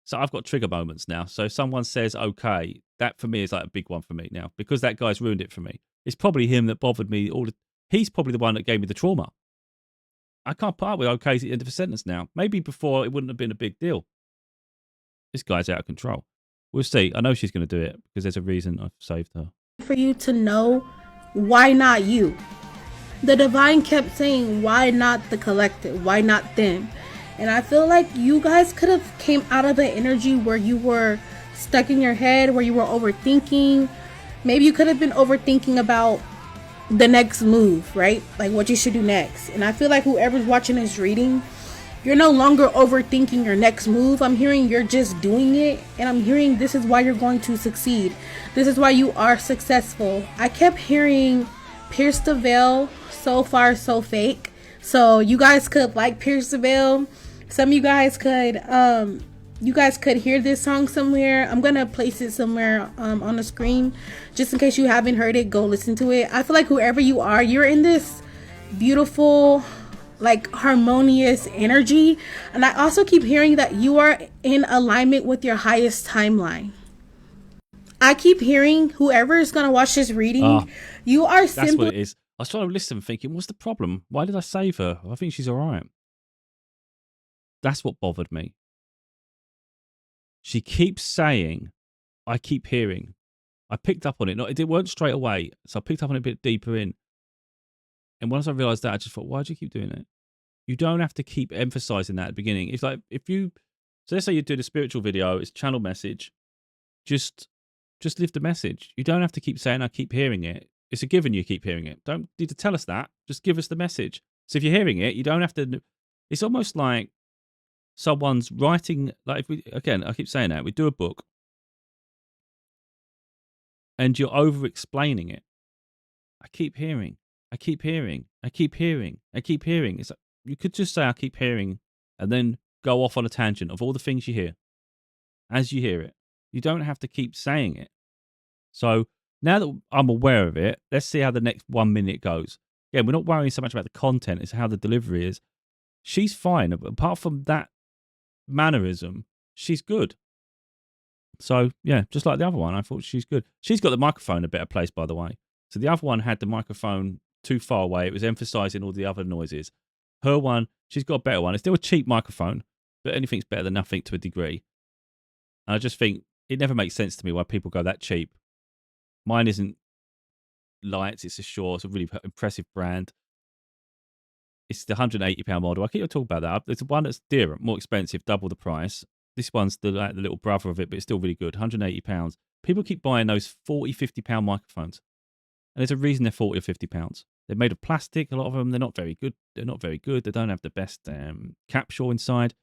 So I've got trigger moments now. So if someone says, okay, that for me is like a big one for me now, because that guy's ruined it for me. It's probably him that bothered me. He's probably the one that gave me the trauma. I can't put up with okay at the end of a sentence now. Maybe before it wouldn't have been a big deal. This guy's out of control. We'll see. I know she's going to do it because there's a reason I've saved her. for you to know why not you. The divine kept saying, why not the collective? Why not them? And I feel like you guys could have came out of an energy where you were stuck in your head, where you were overthinking. Maybe you could have been overthinking about the next move, right? Like what you should do next. And I feel like whoever's watching this reading, you're no longer overthinking your next move. I'm hearing you're just doing it. And I'm hearing this is why you're going to succeed. This is why you are successful. I kept hearing pierce the veil, so far so fake. So you guys could like pierce the veil. Some of you guys could hear this song somewhere. I'm gonna place it somewhere on the screen, just in case you haven't heard it. Go listen to it. I feel like whoever you are, you're in this beautiful, like harmonious energy. And I also keep hearing that you are in alignment with your highest timeline. I keep hearing whoever is gonna watch this reading, you are simply. That's what it is. I was trying to listen, thinking, what's the problem? Why did I save her? I think she's all right. That's what bothered me. She keeps saying, I keep hearing. I picked up on it. No, it weren't straight away. So I picked up on it a bit deeper in. And once I realized that, I just thought, why do you keep doing it? You don't have to keep emphasizing that at the beginning. It's like, So let's say you do the spiritual video, it's channel message. Just live the message. You don't have to keep saying, I keep hearing it. It's a given you keep hearing it. Don't need to tell us that. Just give us the message. So if you're hearing it, you don't have to. It's almost like someone's writing, like if we, again, I keep saying that, we do a book and you're over explaining it. I keep hearing, I keep hearing, I keep hearing, I keep hearing. It's like, you could just say, I keep hearing, and then go off on a tangent of all the things you hear as you hear it. You don't have to keep saying it. So now that I'm aware of it, let's see how the next 1 minute goes. Again, we're not worrying so much about the content, it's how the delivery is. She's fine. Apart from that mannerism, she's good. So, yeah, just like the other one, I thought she's good. She's got the microphone a better place, by the way. So the other one had the microphone too far away. It was emphasizing all the other noises. Her one, she's got a better one. It's still a cheap microphone, but anything's better than nothing to a degree. And I just think it never makes sense to me why people go that cheap. Mine isn't lights. It's a Shure. It's a really impressive brand. It's the £180 model. I keep talking about that. There's one that's dearer, more expensive, double the price. This one's the little brother of it, but it's still really good. £180. People keep buying those £40, £50 microphones. And there's a reason they're £40 or £50. They're made of plastic. A lot of them, they're not very good. They don't have the best capsule inside.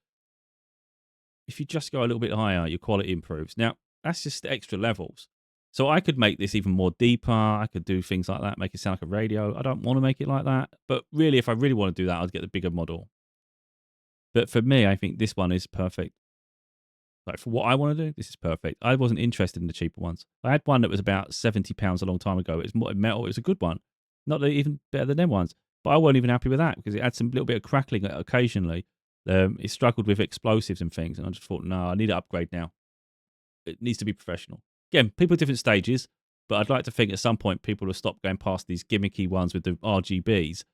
If you just go a little bit higher, your quality improves. Now, that's just extra levels. So I could make this even more deeper. I could do things like that, make it sound like a radio. I don't want to make it like that. But really, if I really want to do that, I'd get the bigger model. But for me, I think this one is perfect. Like for what I want to do, this is perfect. I wasn't interested in the cheaper ones. I had one that was about £70 a long time ago. It was more metal. It was a good one. Not even better than them ones. But I wasn't even happy with that because it had some little bit of crackling occasionally. It struggled with explosives and things. And I just thought, no, I need to upgrade now. It needs to be professional. Again, people at different stages. But I'd like to think at some point people will stop going past these gimmicky ones with the RGBs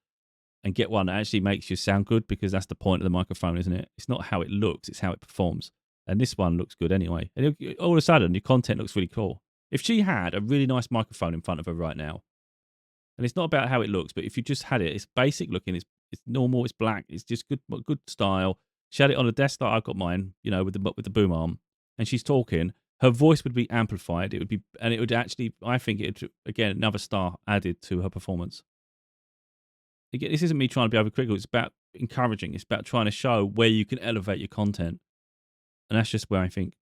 and get one that actually makes you sound good, because that's the point of the microphone, isn't it? It's not how it looks, it's how it performs. And this one looks good anyway. And all of a sudden, your content looks really cool. If she had a really nice microphone in front of her right now, and it's not about how it looks, but if you just had it, it's basic looking, it's normal, it's black, it's just good style. She had it on a desk like I've got mine, with the boom arm, and she's talking. Her voice would be amplified. It would actually, I think, again, another star added to her performance. Again, this isn't me trying to be overcritical. It's about encouraging. It's about trying to show where you can elevate your content. And that's just where I think.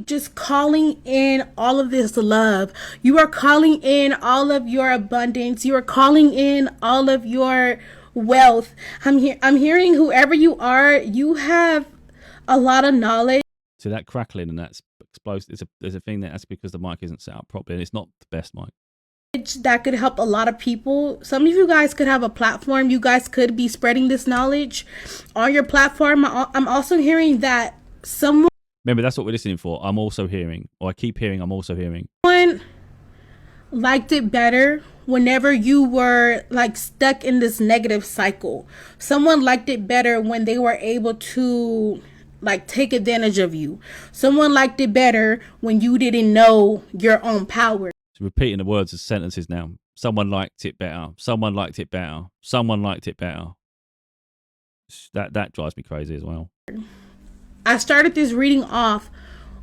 Just calling in all of this love. You are calling in all of your abundance. You are calling in all of your wealth. I'm hearing whoever you are, you have a lot of knowledge. So that crackling and that's explosive. There's a thing that's because the mic isn't set up properly and it's not the best mic. That could help a lot of people. Some of you guys could have a platform. You guys could be spreading this knowledge on your platform. I'm also hearing that someone... Remember, that's what we're listening for. I'm also hearing, or I keep hearing, I'm also hearing. Someone liked it better whenever you were like stuck in this negative cycle. Someone liked it better when they were able to like take advantage of you. Someone liked it better when you didn't know your own power. Repeating the words as sentences now. Someone liked it better. Someone liked it better. Someone liked it better. That drives me crazy as well. I started this reading off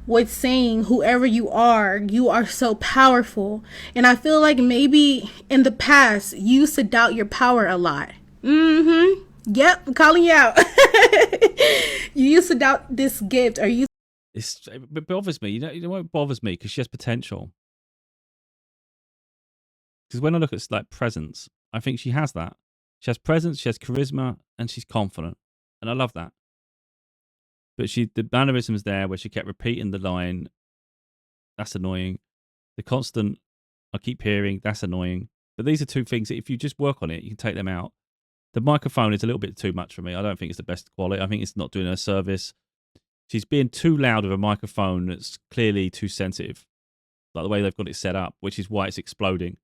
with saying, whoever you are so powerful. And I feel like maybe in the past, you used to doubt your power a lot. Yep, I'm calling you out. You used to doubt this gift. It bothers me. You know what bothers me? Because she has potential. Because when I look at like presence, I think she has that. She has presence, she has charisma, and she's confident. And I love that. But the mannerisms there where she kept repeating the line, that's annoying. The constant, I keep hearing, that's annoying. But these are two things that if you just work on it, you can take them out. The microphone is a little bit too much for me. I don't think it's the best quality. I think it's not doing her service. She's being too loud with a microphone that's clearly too sensitive. Like the way they've got it set up, which is why it's exploding.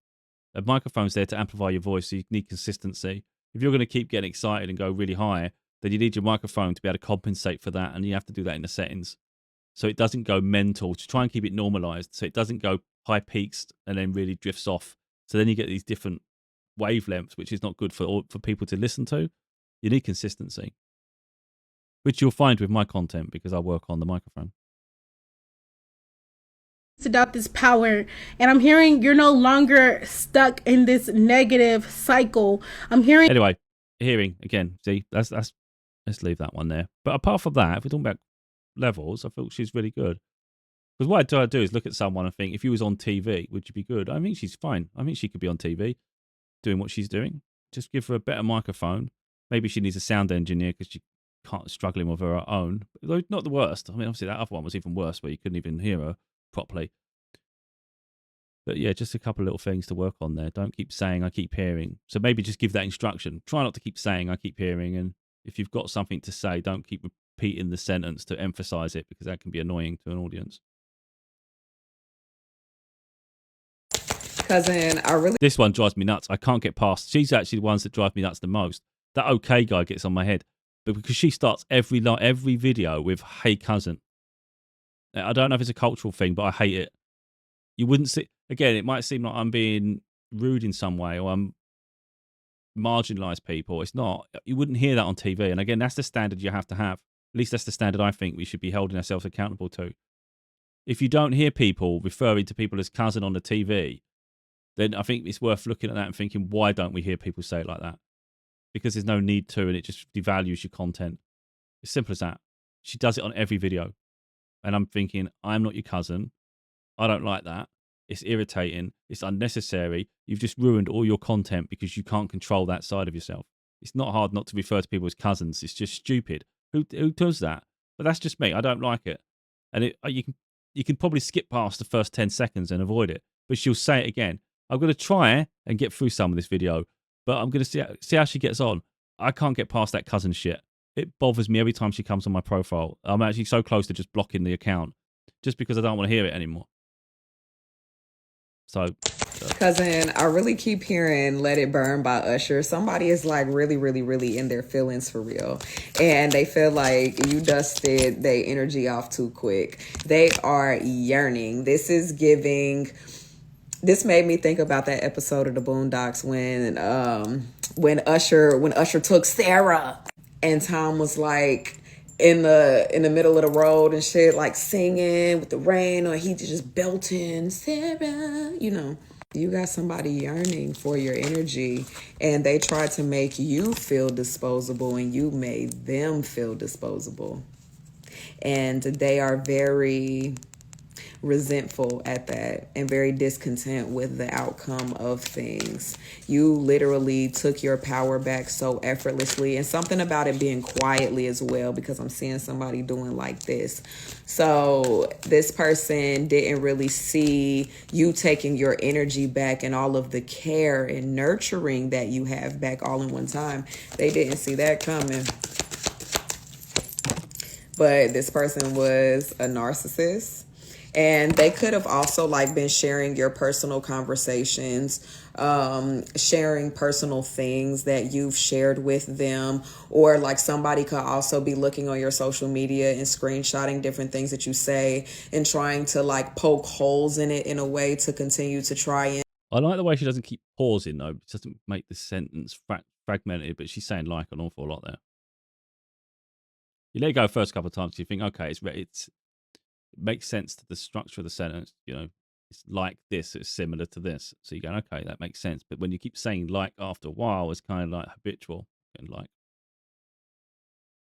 A microphone's there to amplify your voice, so you need consistency. If you're going to keep getting excited and go really high, then you need your microphone to be able to compensate for that, and you have to do that in the settings. So it doesn't go mental, to try and keep it normalized, so it doesn't go high peaks and then really drifts off. So then you get these different wavelengths, which is not good for people to listen to. You need consistency. which you'll find with my content because I work on the microphone. About this power, and I'm hearing you're no longer stuck in this negative cycle. I'm hearing Anyway, hearing again. See, that's let's leave that one there. But apart from that, if we're talking about levels, I feel she's really good. Because what I do is look at someone and think, if you was on TV, would you be good? I think she's fine. I think she could be on TV doing what she's doing. Just give her a better microphone. Maybe she needs a sound engineer because she can't struggling with her own. But not the worst. I mean, obviously that other one was even worse, where you couldn't even hear her properly. But yeah, just a couple of little things to work on there. Don't keep saying I keep hearing. So maybe just give that instruction. Try not to keep saying I keep hearing. And if you've got something to say, don't keep repeating the sentence to emphasize it, because that can be annoying to an audience. Cousin, This one drives me nuts. I can't get past. She's actually the ones that drive me nuts the most. That okay guy gets on my head. But because she starts every video with "Hey cousin." I don't know if it's a cultural thing, but I hate it. You wouldn't see, again, it might seem like I'm being rude in some way or I'm marginalised people. It's not. You wouldn't hear that on TV. And again, that's the standard you have to have. At least that's the standard I think we should be holding ourselves accountable to. If you don't hear people referring to people as cousin on the TV, then I think it's worth looking at that and thinking, why don't we hear people say it like that? Because there's no need to, and it just devalues your content. It's simple as that. She does it on every video. And I'm thinking, I'm not your cousin. I don't like that. It's irritating. It's unnecessary. You've just ruined all your content because you can't control that side of yourself. It's not hard not to refer to people as cousins. It's just stupid. Who does that? But that's just me. I don't like it. And you can probably skip past the first 10 seconds and avoid it. But she'll say it again. I'm going to try and get through some of this video, but I'm going to see how she gets on. I can't get past that cousin shit. It bothers me every time she comes on my profile. I'm actually so close to just blocking the account just because I don't want to hear it anymore. So, cousin, I really keep hearing "Let It Burn" by Usher. Somebody is like really, really, really in their feelings for real. And they feel like you dusted their energy off too quick. They are yearning. This made me think about that episode of the Boondocks when Usher took Sarah and Tom was like in the middle of the road and shit, like singing with the rain, or he just belting Sarah, you got somebody yearning for your energy and they tried to make you feel disposable and you made them feel disposable. And they are very resentful at that and very discontent with the outcome of things. You literally took your power back so effortlessly, and something about it being quietly as well, because I'm seeing somebody doing like this. So this person didn't really see you taking your energy back and all of the care and nurturing that you have back all in one time. They didn't see that coming. But this person was a narcissist. And they could have also been sharing your personal conversations, sharing personal things that you've shared with them, or somebody could also be looking on your social media and screenshotting different things that you say and trying to poke holes in it in a way to continue to try and. I like the way she doesn't keep pausing though. It doesn't make the sentence fragmented, but she's saying an awful lot there. You let it go first couple of times, you think, okay, it makes sense to the structure of the sentence. It's like this, it's similar to this. So you go, okay, that makes sense. But when you keep saying after a while, it's kind of habitual and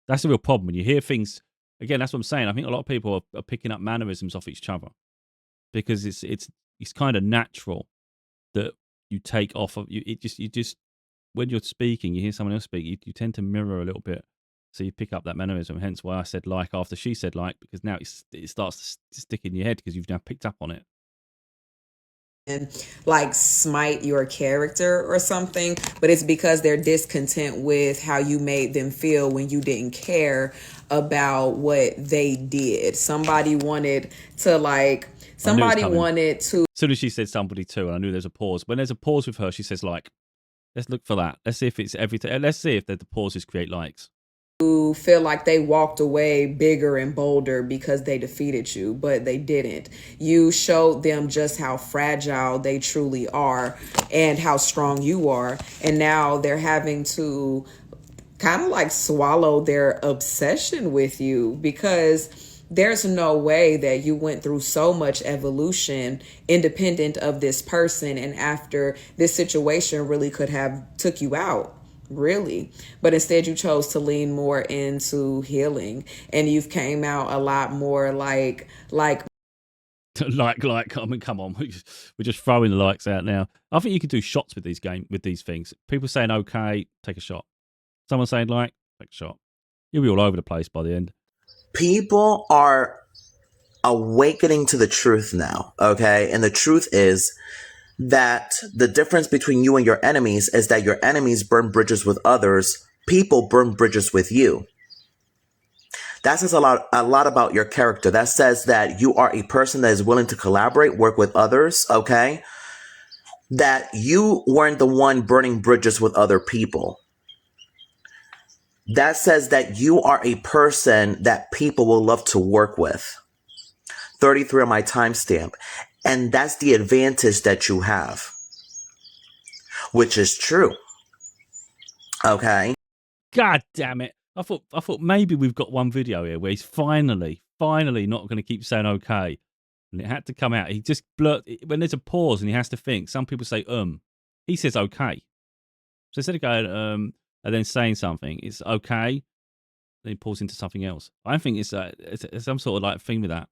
that's the real problem. When you hear things, again, that's what I'm saying. I think a lot of people are picking up mannerisms off each other because it's kind of natural that you take off of you. You just when you're speaking, you hear someone else speak, you tend to mirror a little bit. So you pick up that mannerism, hence why I said after she said because now it starts to stick in your head because you've now picked up on it. And smite your character or something, but it's because they're discontent with how you made them feel when you didn't care about what they did. Somebody wanted to As soon as she said somebody too, and I knew there's a pause. When there's a pause with her, she says let's look for that. Let's see if it's everything. Let's see if the pauses create likes. You feel like they walked away bigger and bolder because they defeated you, but they didn't. You showed them just how fragile they truly are and how strong you are. And now they're having to kind of like swallow their obsession with you, because there's no way that you went through so much evolution independent of this person, and after this situation really could have took you out, really. But instead you chose to lean more into healing, and you've came out a lot more like like, I mean, come on, we're just throwing the likes out now. I think you could do shots with these things. People saying okay, take a shot. Someone saying like, take a shot. You'll be all over the place by the end. People are awakening to the truth now, okay? And the truth is that the difference between you and your enemies is that your enemies burn bridges with others. People burn bridges with you. That says a lot about your character. That says that you are a person that is willing to collaborate, work with others, okay? That you weren't the one burning bridges with other people. That says that you are a person that people will love to work with. 33 on my timestamp. And that's the advantage that you have, which is true. Okay. God damn it. I thought maybe we've got one video here where he's finally not going to keep saying okay. And it had to come out. He just when there's a pause and he has to think. Some people say, he says okay. So instead of going, and then saying something, it's okay. Then he pulls into something else. I think it's some sort of like thing with that.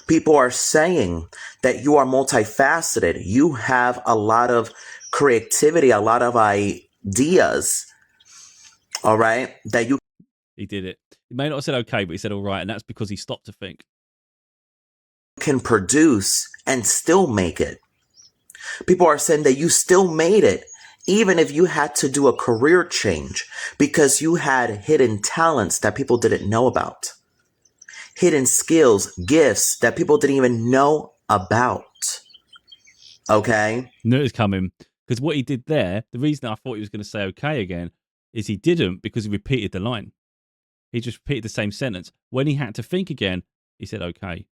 People are saying that you are multifaceted. You have a lot of creativity, a lot of ideas. All right. He did it. He may not have said okay, but he said all right. And that's because he stopped to think. Can produce and still make it. People are saying that you still made it, even if you had to do a career change, because you had hidden talents that people didn't know about. Hidden skills, gifts that people didn't even know about. Okay? Knew it was coming. Because what he did there, the reason I thought he was going to say okay again, is he didn't, because he repeated the line. He just repeated the same sentence. When he had to think again, he said okay.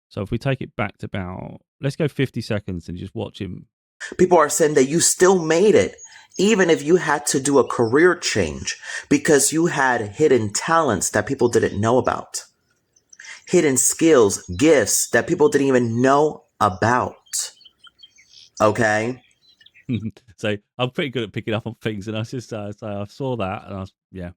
So if we take it back to let's go 50 seconds and just watch him. People are saying that you still made it, even if you had to do a career change, because you had hidden talents that people didn't know about. Hidden skills, gifts that people didn't even know about. Okay? So I'm pretty good at picking up on things, and I just I saw that, and yeah.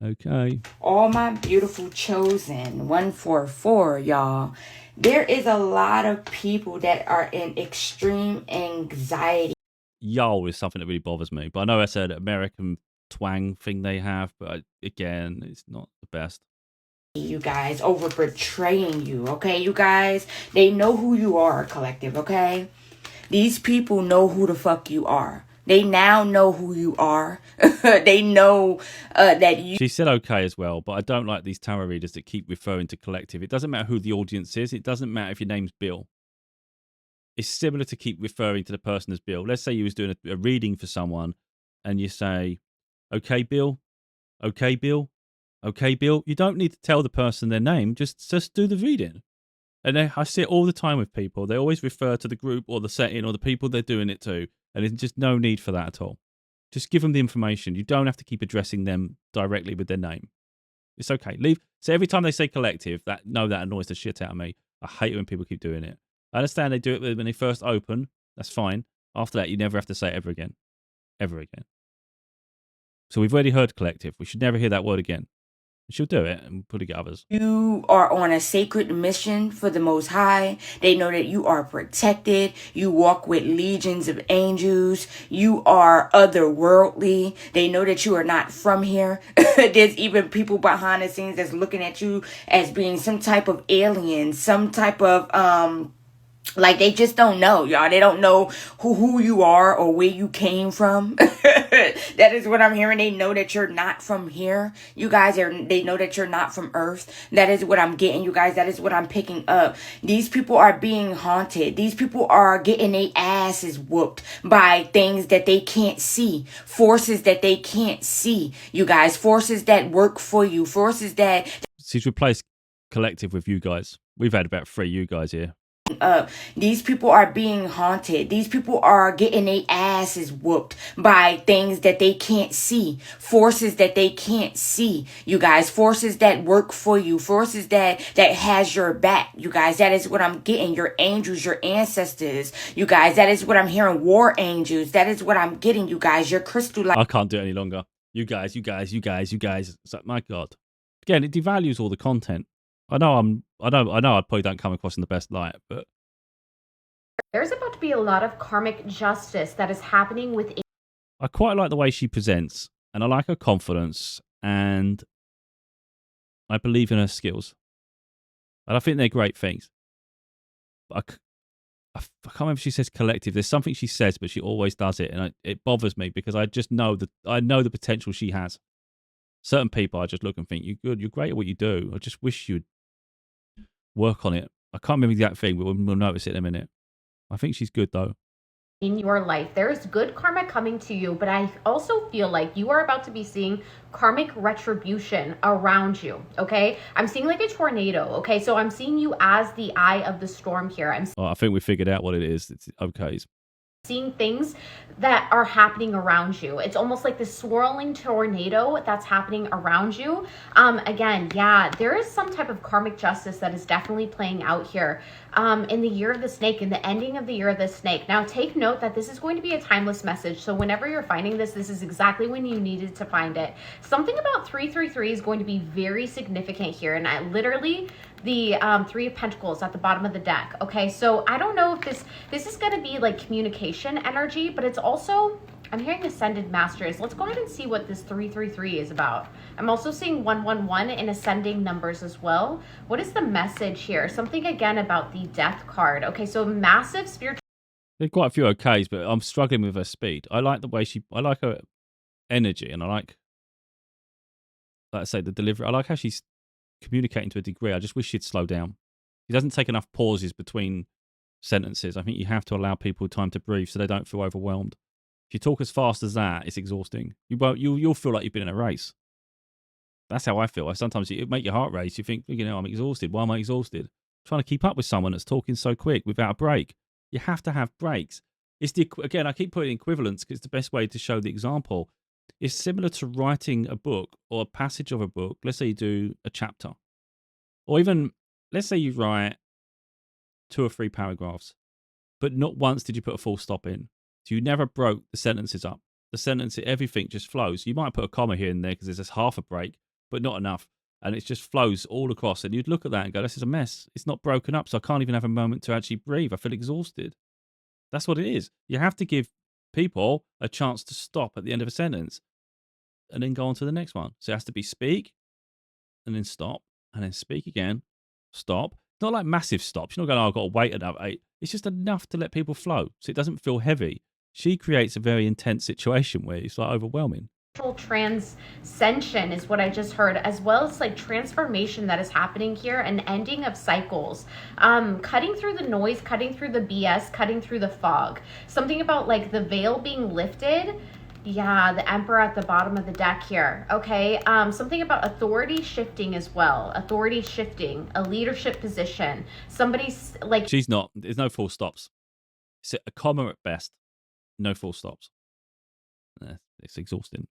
Okay. All my beautiful chosen 144, y'all. There is a lot of people that are in extreme anxiety. Y'all is something that really bothers me, but I know that's an American twang thing they have, but again, it's not the best. You guys, over betraying you, okay? You guys, they know who you are, collective, okay? These people know who the fuck you are. They now know who you are. They know that you... She said okay as well, but I don't like these tarot readers that keep referring to collective. It doesn't matter who the audience is. It doesn't matter if your name's Bill. It's similar to keep referring to the person as Bill. Let's say you was doing a reading for someone and you say, okay, Bill, okay, Bill, okay, Bill. You don't need to tell the person their name. Just do the reading. And I see it all the time with people. They always refer to the group or the setting or the people they're doing it to. And there's just no need for that at all. Just give them the information. You don't have to keep addressing them directly with their name. It's okay. So every time they say collective, that annoys the shit out of me. I hate it when people keep doing it. I understand they do it when they first open. That's fine. After that, you never have to say it ever again. Ever again. So we've already heard collective. We should never hear that word again. She'll do it and put it at others. You are on a sacred mission for the Most High. They know that you are protected. You walk with legions of angels. You are otherworldly. They know that you are not from here. There's even people behind the scenes that's looking at you as being some type of alien, some type of like they just don't know, y'all. They don't know who you are or where you came from. That is what I'm hearing. They know that you're not from here. You guys they know that you're not from Earth. That is what I'm getting, you guys. That is what I'm picking up. These people are being haunted. These people are getting their asses whooped by things that they can't see. Forces that they can't see, you guys. Forces that work for you. Forces that... She's replaced collective with you guys. We've had about 3 you guys here. These people are being haunted. These people are getting their asses whooped by things that they can't see, forces that they can't see, you guys, forces that work for you, forces that has your back, you guys. That is what I'm getting. Your angels, your ancestors, you guys. That is what I'm hearing. War angels. That is what I'm getting, you guys. Your crystal light. I can't do it any longer. You guys. It's like, my God. Again, it devalues all the content. I know I probably don't come across in the best light, but there's about to be a lot of karmic justice that is happening within. I quite like the way she presents, and I like her confidence, and I believe in her skills. And I think they're great things. But I can't remember if she says collective. There's something she says, but she always does it, and it bothers me because I just know that I know the potential she has. Certain people, I just look and think, you're good, you're great at what you do. I just wish you'd work on it. I can't remember the exact thing, but we'll notice it in a minute. I think she's good, though. In your life, there's good karma coming to you, but I also feel like you are about to be seeing karmic retribution around you, okay? I'm seeing like a tornado, okay? So I'm seeing you as the eye of the storm here. I think we figured out what it is. It's okay. Seeing things that are happening around you. It's almost like this swirling tornado that's happening around you. Again, yeah, there is some type of karmic justice that is definitely playing out here in the year of the snake, in the ending of the year of the snake. Now, take note that this is going to be a timeless message. So whenever you're finding this, this is exactly when you needed to find it. Something about 333 is going to be very significant here. And I literally, the Three of Pentacles at the bottom of the deck. Okay, so I don't know if this is going to be like communication energy, but it's also, I'm hearing Ascended Masters. Let's go ahead and see what this 333 is about. I'm also seeing 111 in ascending numbers as well. What is the message here? Something again about the Death card. Okay, so massive spiritual. There's quite a few okays, but I'm struggling with her speed. I like the way I like her energy, and I like I say, the delivery. I like how she's communicating to a degree. I just wish she'd slow down. She doesn't take enough pauses between sentences. I think you have to allow people time to breathe so they don't feel overwhelmed. If you talk as fast as that, it's exhausting. You'll feel like you've been in a race. That's how I feel. Sometimes it make your heart race. You think, I'm exhausted. Why am I exhausted? Trying to keep up with someone that's talking so quick without a break. You have to have breaks. Again, I keep putting equivalents because it's the best way to show the example. It's similar to writing a book or a passage of a book. Let's say you do a chapter. Or even, let's say you write 2 or 3 paragraphs, but not once did you put a full stop in. So you never broke the sentences up. The sentence, everything just flows. You might put a comma here and there because there's just half a break, but not enough. And it just flows all across. And you'd look at that and go, this is a mess. It's not broken up, so I can't even have a moment to actually breathe. I feel exhausted. That's what it is. You have to give people a chance to stop at the end of a sentence and then go on to the next one. So it has to be speak and then stop and then speak again, stop. It's not like massive stops. You're not going, I've got to wait another 8. It's just enough to let people flow so it doesn't feel heavy. She creates a very intense situation where it's like overwhelming. Transcension is what I just heard, as well as like transformation that is happening here, an ending of cycles, cutting through the noise, cutting through the BS, cutting through the fog. Something about like the veil being lifted. Yeah, the Emperor at the bottom of the deck here. Okay, something about authority shifting as well. Authority shifting, a leadership position. Somebody's like... She's not. There's no full stops. It's a comma at best. No full stops. It's exhausting.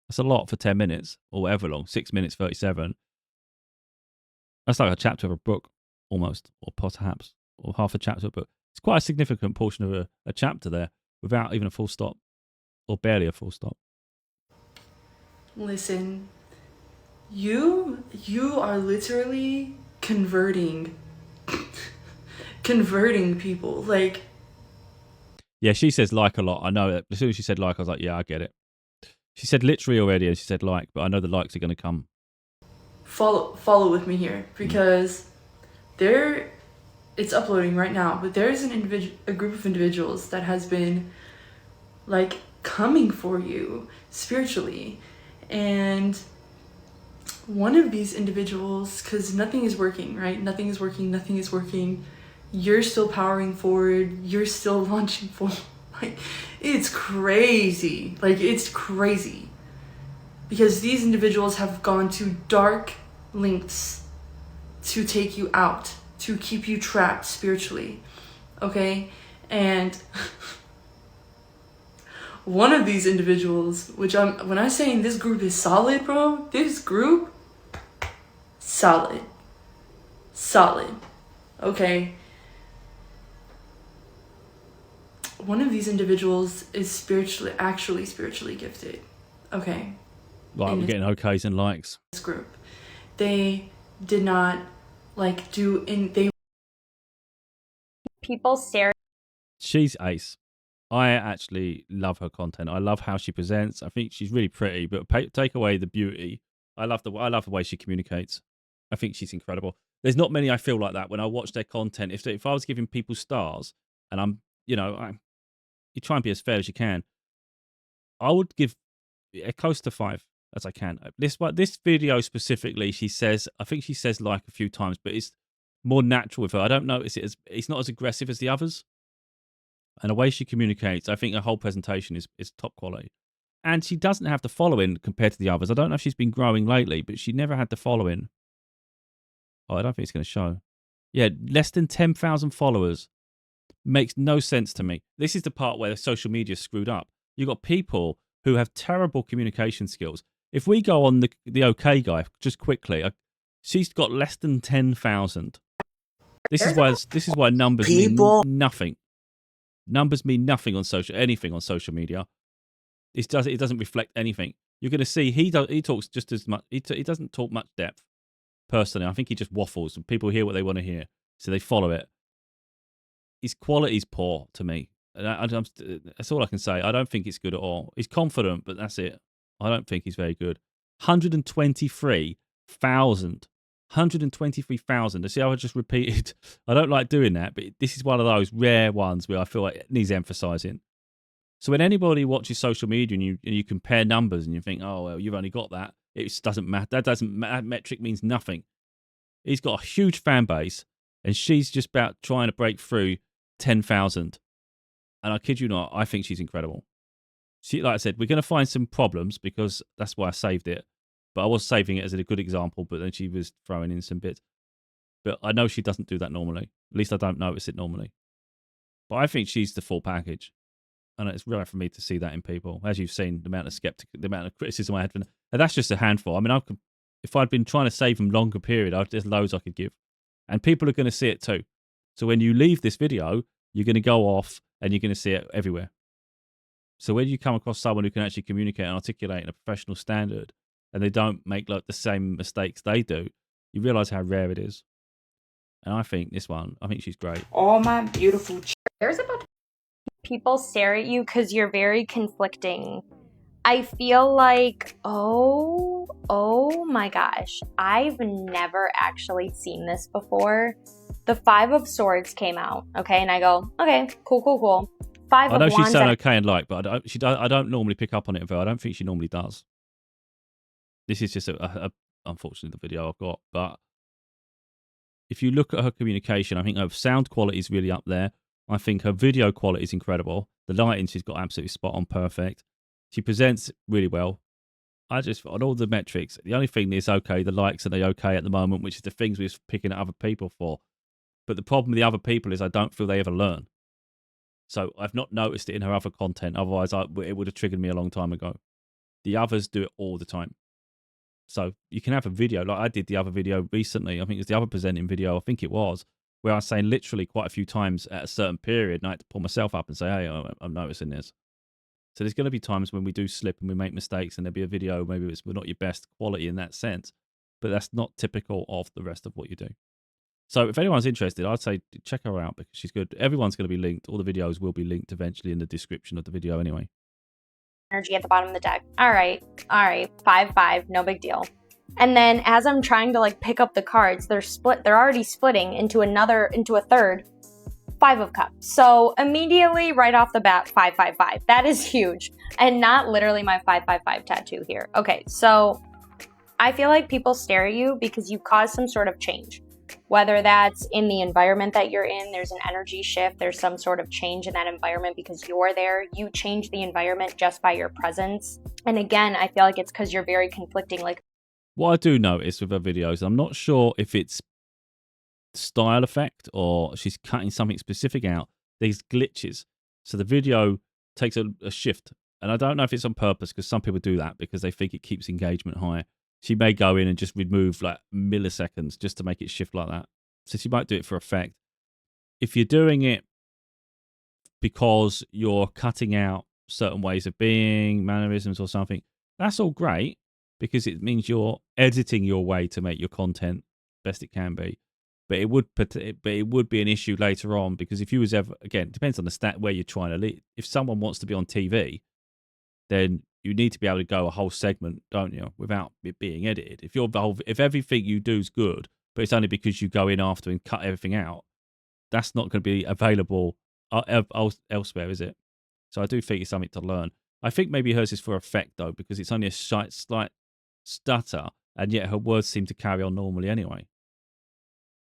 That's a lot for 10 minutes or whatever long. 6 minutes, 37. That's like a chapter of a book almost, or perhaps, or half a chapter of a book. It's quite a significant portion of a chapter there without even a full stop. Or barely a full stop. Listen, you are literally converting people. Like, yeah, she says like a lot. I know it. As soon as she said like, I was like, yeah, I get it. She said literally already, and she said like, but I know the likes are going to come. Follow with me here, because it's uploading right now, but there's a group of individuals that has been like coming for you spiritually, and one of these individuals, because nothing is working, right? Nothing is working. You're still powering forward. You're still launching forward. Like, it's crazy. Because these individuals have gone to dark lengths to take you out, to keep you trapped spiritually, okay? And one of these individuals, which when I'm saying this group is solid, bro, this group, solid, okay? One of these individuals is actually spiritually gifted, okay? Like, we're getting okays and likes. This group, they did not people stare. She's ace. I actually love her content. I love how she presents. I think she's really pretty, but take away the beauty. I love the way she communicates. I think she's incredible. There's not many I feel like that when I watch their content. If I was giving people stars, and I'm, you try and be as fair as you can, I would give close to 5 as I can. This video specifically, I think she says like a few times, but it's more natural with her. I don't notice it it's not as aggressive as the others. And the way she communicates, I think her whole presentation is top quality. And she doesn't have the following compared to the others. I don't know if she's been growing lately, but she never had the following. Oh, I don't think it's going to show. Yeah, less than 10,000 followers. Makes no sense to me. This is the part where the social media is screwed up. You've got people who have terrible communication skills. If we go on the OK guy, just quickly, she's got less than 10,000. This is why numbers mean nothing. Numbers mean nothing on anything on social media. It doesn't reflect anything. You're going to see he talks just as much. He doesn't talk much depth. Personally, I think he just waffles, and people hear what they want to hear, so they follow it. His quality's poor to me. That's all I can say. I don't think it's good at all. He's confident, but that's it. I don't think he's very good. 123,000. 123,000. See how I just repeated? I don't like doing that, but this is one of those rare ones where I feel like it needs emphasizing. So when anybody watches social media and you compare numbers and you think, oh, well, you've only got that, it just doesn't matter. That metric means nothing. He's got a huge fan base, and she's just about trying to break through 10,000. And I kid you not, I think she's incredible. Like I said, we're going to find some problems because that's why I saved it. But I was saving it as a good example, but then she was throwing in some bits. But I know she doesn't do that normally. At least I don't notice it normally. But I think she's the full package. And it's rare for me to see that in people. As you've seen, the amount of criticism I had. And that's just a handful. I mean, if I'd been trying to save them longer period, there's loads I could give. And people are going to see it too. So when you leave this video, you're going to go off and you're going to see it everywhere. So when you come across someone who can actually communicate and articulate in a professional standard, and they don't make like the same mistakes they do, you realize how rare it is. And I think she's great. All my beautiful There's about people stare at you because you're very conflicting. I feel like, oh my gosh, I've never actually seen this before. The 5 of Swords came out, okay, and I go, okay, cool. 5 of Wands. I know she's saying okay and like, but I don't normally pick up on it, though. I don't think she normally does. This is just unfortunately the video I've got. But if you look at her communication, I think her sound quality is really up there. I think her video quality is incredible. The lighting she's got absolutely spot on, perfect. She presents really well. On all the metrics, the only thing is okay, the likes are they okay at the moment, which is the things we're picking at other people for. But the problem with the other people is I don't feel they ever learn. So I've not noticed it in her other content. Otherwise, it would have triggered me a long time ago. The others do it all the time. So you can have a video, like I did the other video recently. I think it was the other presenting video, where I was saying literally quite a few times at a certain period, and I had to pull myself up and say, hey, I'm noticing this. So there's going to be times when we do slip and we make mistakes, and there'll be a video, maybe we're not your best quality in that sense, but that's not typical of the rest of what you do. So if anyone's interested, I'd say check her out because she's good. Everyone's going to be linked. All the videos will be linked eventually in the description of the video anyway. Energy at the bottom of the deck. All right, 5-5, no big deal. And then as I'm trying to like pick up the cards, they're already splitting into a third 5 of Cups. So immediately right off the bat, 5-5-5. That is huge. And not literally my 5-5-5 tattoo here. Okay, so I feel like people stare at you because you cause some sort of change. Whether that's in the environment that you're in, there's an energy shift, there's some sort of change in that environment because you're there. You change the environment just by your presence. And again, I feel like it's because you're very conflicting. Like, what I do notice with her videos, I'm not sure if it's style effect or she's cutting something specific out, these glitches. So the video takes a shift. And I don't know if it's on purpose because some people do that because they think it keeps engagement high. She may go in and just remove like milliseconds just to make it shift like that. So she might do it for effect. If you're doing it because you're cutting out certain ways of being, mannerisms or something, that's all great because it means you're editing your way to make your content best it can be. But it would be an issue later on because if you was ever, again, it depends on the stat where you're trying to lead. If someone wants to be on TV, then you need to be able to go a whole segment, don't you, without it being edited. If everything you do is good, but it's only because you go in after and cut everything out, that's not going to be available elsewhere, is it? So I do think it's something to learn. I think maybe hers is for effect though, because it's only a slight stutter, and yet her words seem to carry on normally anyway.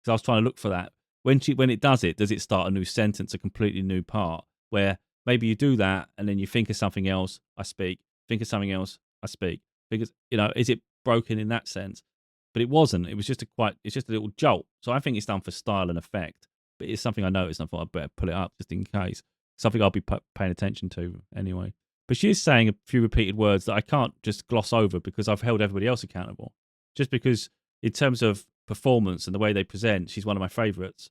Because I was trying to look for that. When it does it start a new sentence, a completely new part, where maybe you do that and then you think of something else, I speak. Think of something else, I speak. Because, is it broken in that sense? But it wasn't. It was just it's just a little jolt. So I think it's done for style and effect. But it's something I noticed and I thought I'd better pull it up just in case. Something I'll be paying attention to anyway. But she is saying a few repeated words that I can't just gloss over because I've held everybody else accountable. Just because in terms of performance and the way they present, she's one of my favourites.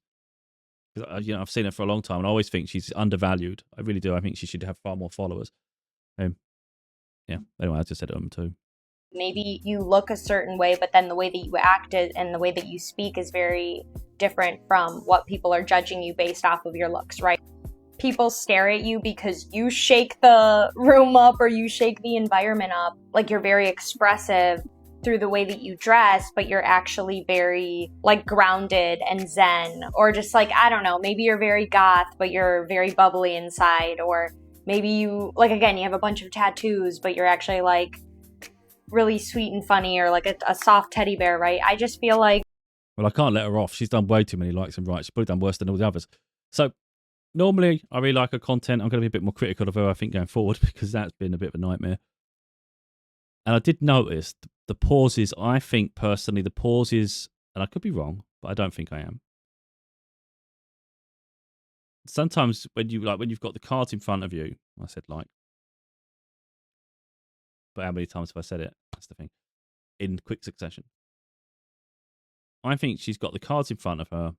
I've seen her for a long time and I always think she's undervalued. I really do. I think she should have far more followers. Yeah. Anyway, I just said it too. Maybe you look a certain way, but then the way that you act and the way that you speak is very different from what people are judging you based off of your looks, right? People stare at you because you shake the room up or you shake the environment up. Like you're very expressive through the way that you dress, but you're actually very like grounded and zen, or just like, I don't know, maybe you're very goth, but you're very bubbly inside, or maybe you, like, again, you have a bunch of tattoos, but you're actually like really sweet and funny, or like a soft teddy bear, right? I just feel like... Well, I can't let her off. She's done way too many likes and rights. She's probably done worse than all the others. So normally I really like her content. I'm going to be a bit more critical of her, I think, going forward, because that's been a bit of a nightmare. And I did notice the pauses. I think personally the pauses, and I could be wrong, but I don't think I am. Sometimes when you've got the cards in front of you, I said like, but how many times have I said it? That's the thing. In quick succession. I think she's got the cards in front of her,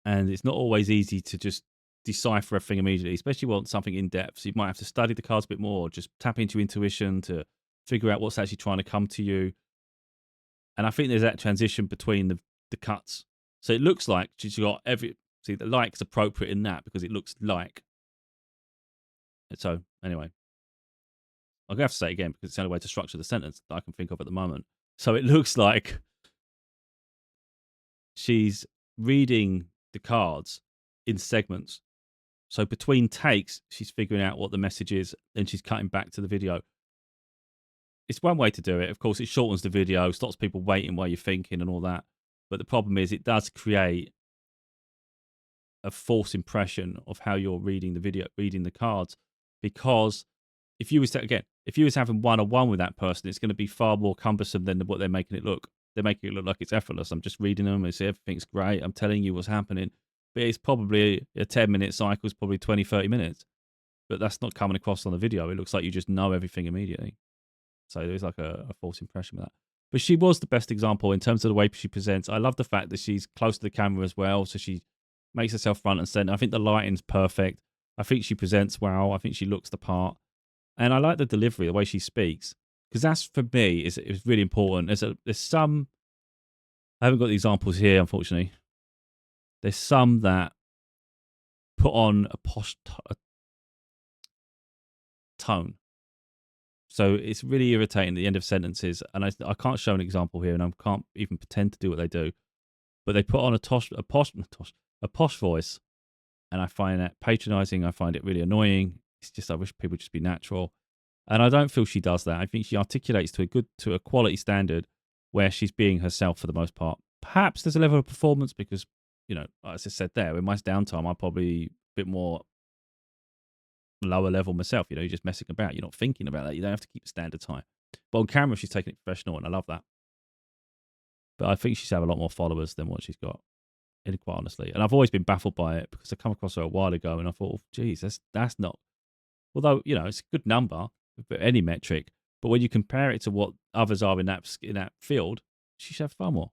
and it's not always easy to just decipher everything immediately, especially when something in depth. So you might have to study the cards a bit more, or just tap into intuition to figure out what's actually trying to come to you. And I think there's that transition between the cuts. So it looks like she's got see, the like's appropriate in that because it looks like. So anyway, I'm going to have to say it again because it's the only way to structure the sentence that I can think of at the moment. So it looks like she's reading the cards in segments. So between takes, she's figuring out what the message is, then she's cutting back to the video. It's one way to do it. Of course, it shortens the video, stops people waiting while you're thinking and all that. But the problem is it does create a false impression of how you're reading the video, reading the cards. Because if you was having one-on-one with that person, it's going to be far more cumbersome than what they're making it look. They're making it look like it's effortless. I'm just reading them and say everything's great. I'm telling you what's happening. But it's probably a 10-minute cycle, is probably 20, 30 minutes. But that's not coming across on the video. It looks like you just know everything immediately. So there's like a false impression with that. But she was the best example in terms of the way she presents. I love the fact that she's close to the camera as well. So she makes herself front and center. I think the lighting's perfect. I think she presents well. I think she looks the part. And I like the delivery, the way she speaks. Because that's, for me, is really important. There's some... I haven't got the examples here, unfortunately. There's some that put on a posh tone. So it's really irritating at the end of sentences. And I can't show an example here, and I can't even pretend to do what they do. But they put on a posh voice, and I find that patronizing. I find it really annoying. It's just, I wish people would just be natural. And I don't feel she does that. I think she articulates to a quality standard where she's being herself for the most part. Perhaps there's a level of performance because, as I said there, in my downtime, I'm probably a bit more lower level myself. You're just messing about. You're not thinking about that. You don't have to keep the standards high. But on camera, she's taking it professional, and I love that. But I think she's have a lot more followers than what she's got. quite honestly. And I've always been baffled by it because I come across her a while ago and I thought, oh, geez, that's not. Although it's a good number for any metric, but when you compare it to what others are in that field, she should have far more.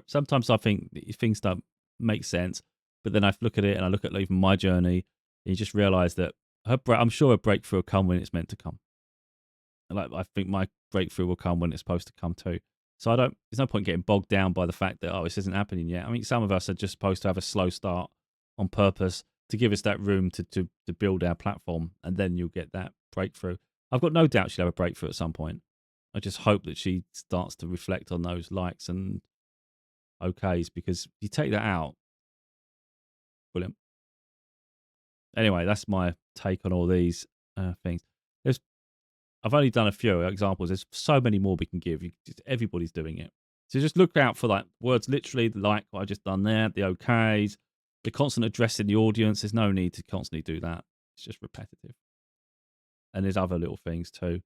Sometimes I think things don't make sense, but then I look at it and I look at even my journey, and you just realize that I'm sure a breakthrough will come when it's meant to come. Like I think my breakthrough will come when it's supposed to come too. So there's no point getting bogged down by the fact that this isn't happening yet. I mean, some of us are just supposed to have a slow start on purpose to give us that room to build our platform, and then you'll get that breakthrough. I've got no doubt she'll have a breakthrough at some point. I just hope that she starts to reflect on those likes and okays, because if you take that out, brilliant. Anyway, that's my take on all these things. I've only done a few examples. There's so many more we can give. Everybody's doing it. So just look out for like words literally, like what I just done there, the okays, the constant addressing the audience. There's no need to constantly do that. It's just repetitive. And there's other little things too.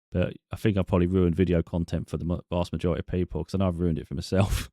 But I think I probably ruined video content for the vast majority of people because I know I've ruined it for myself.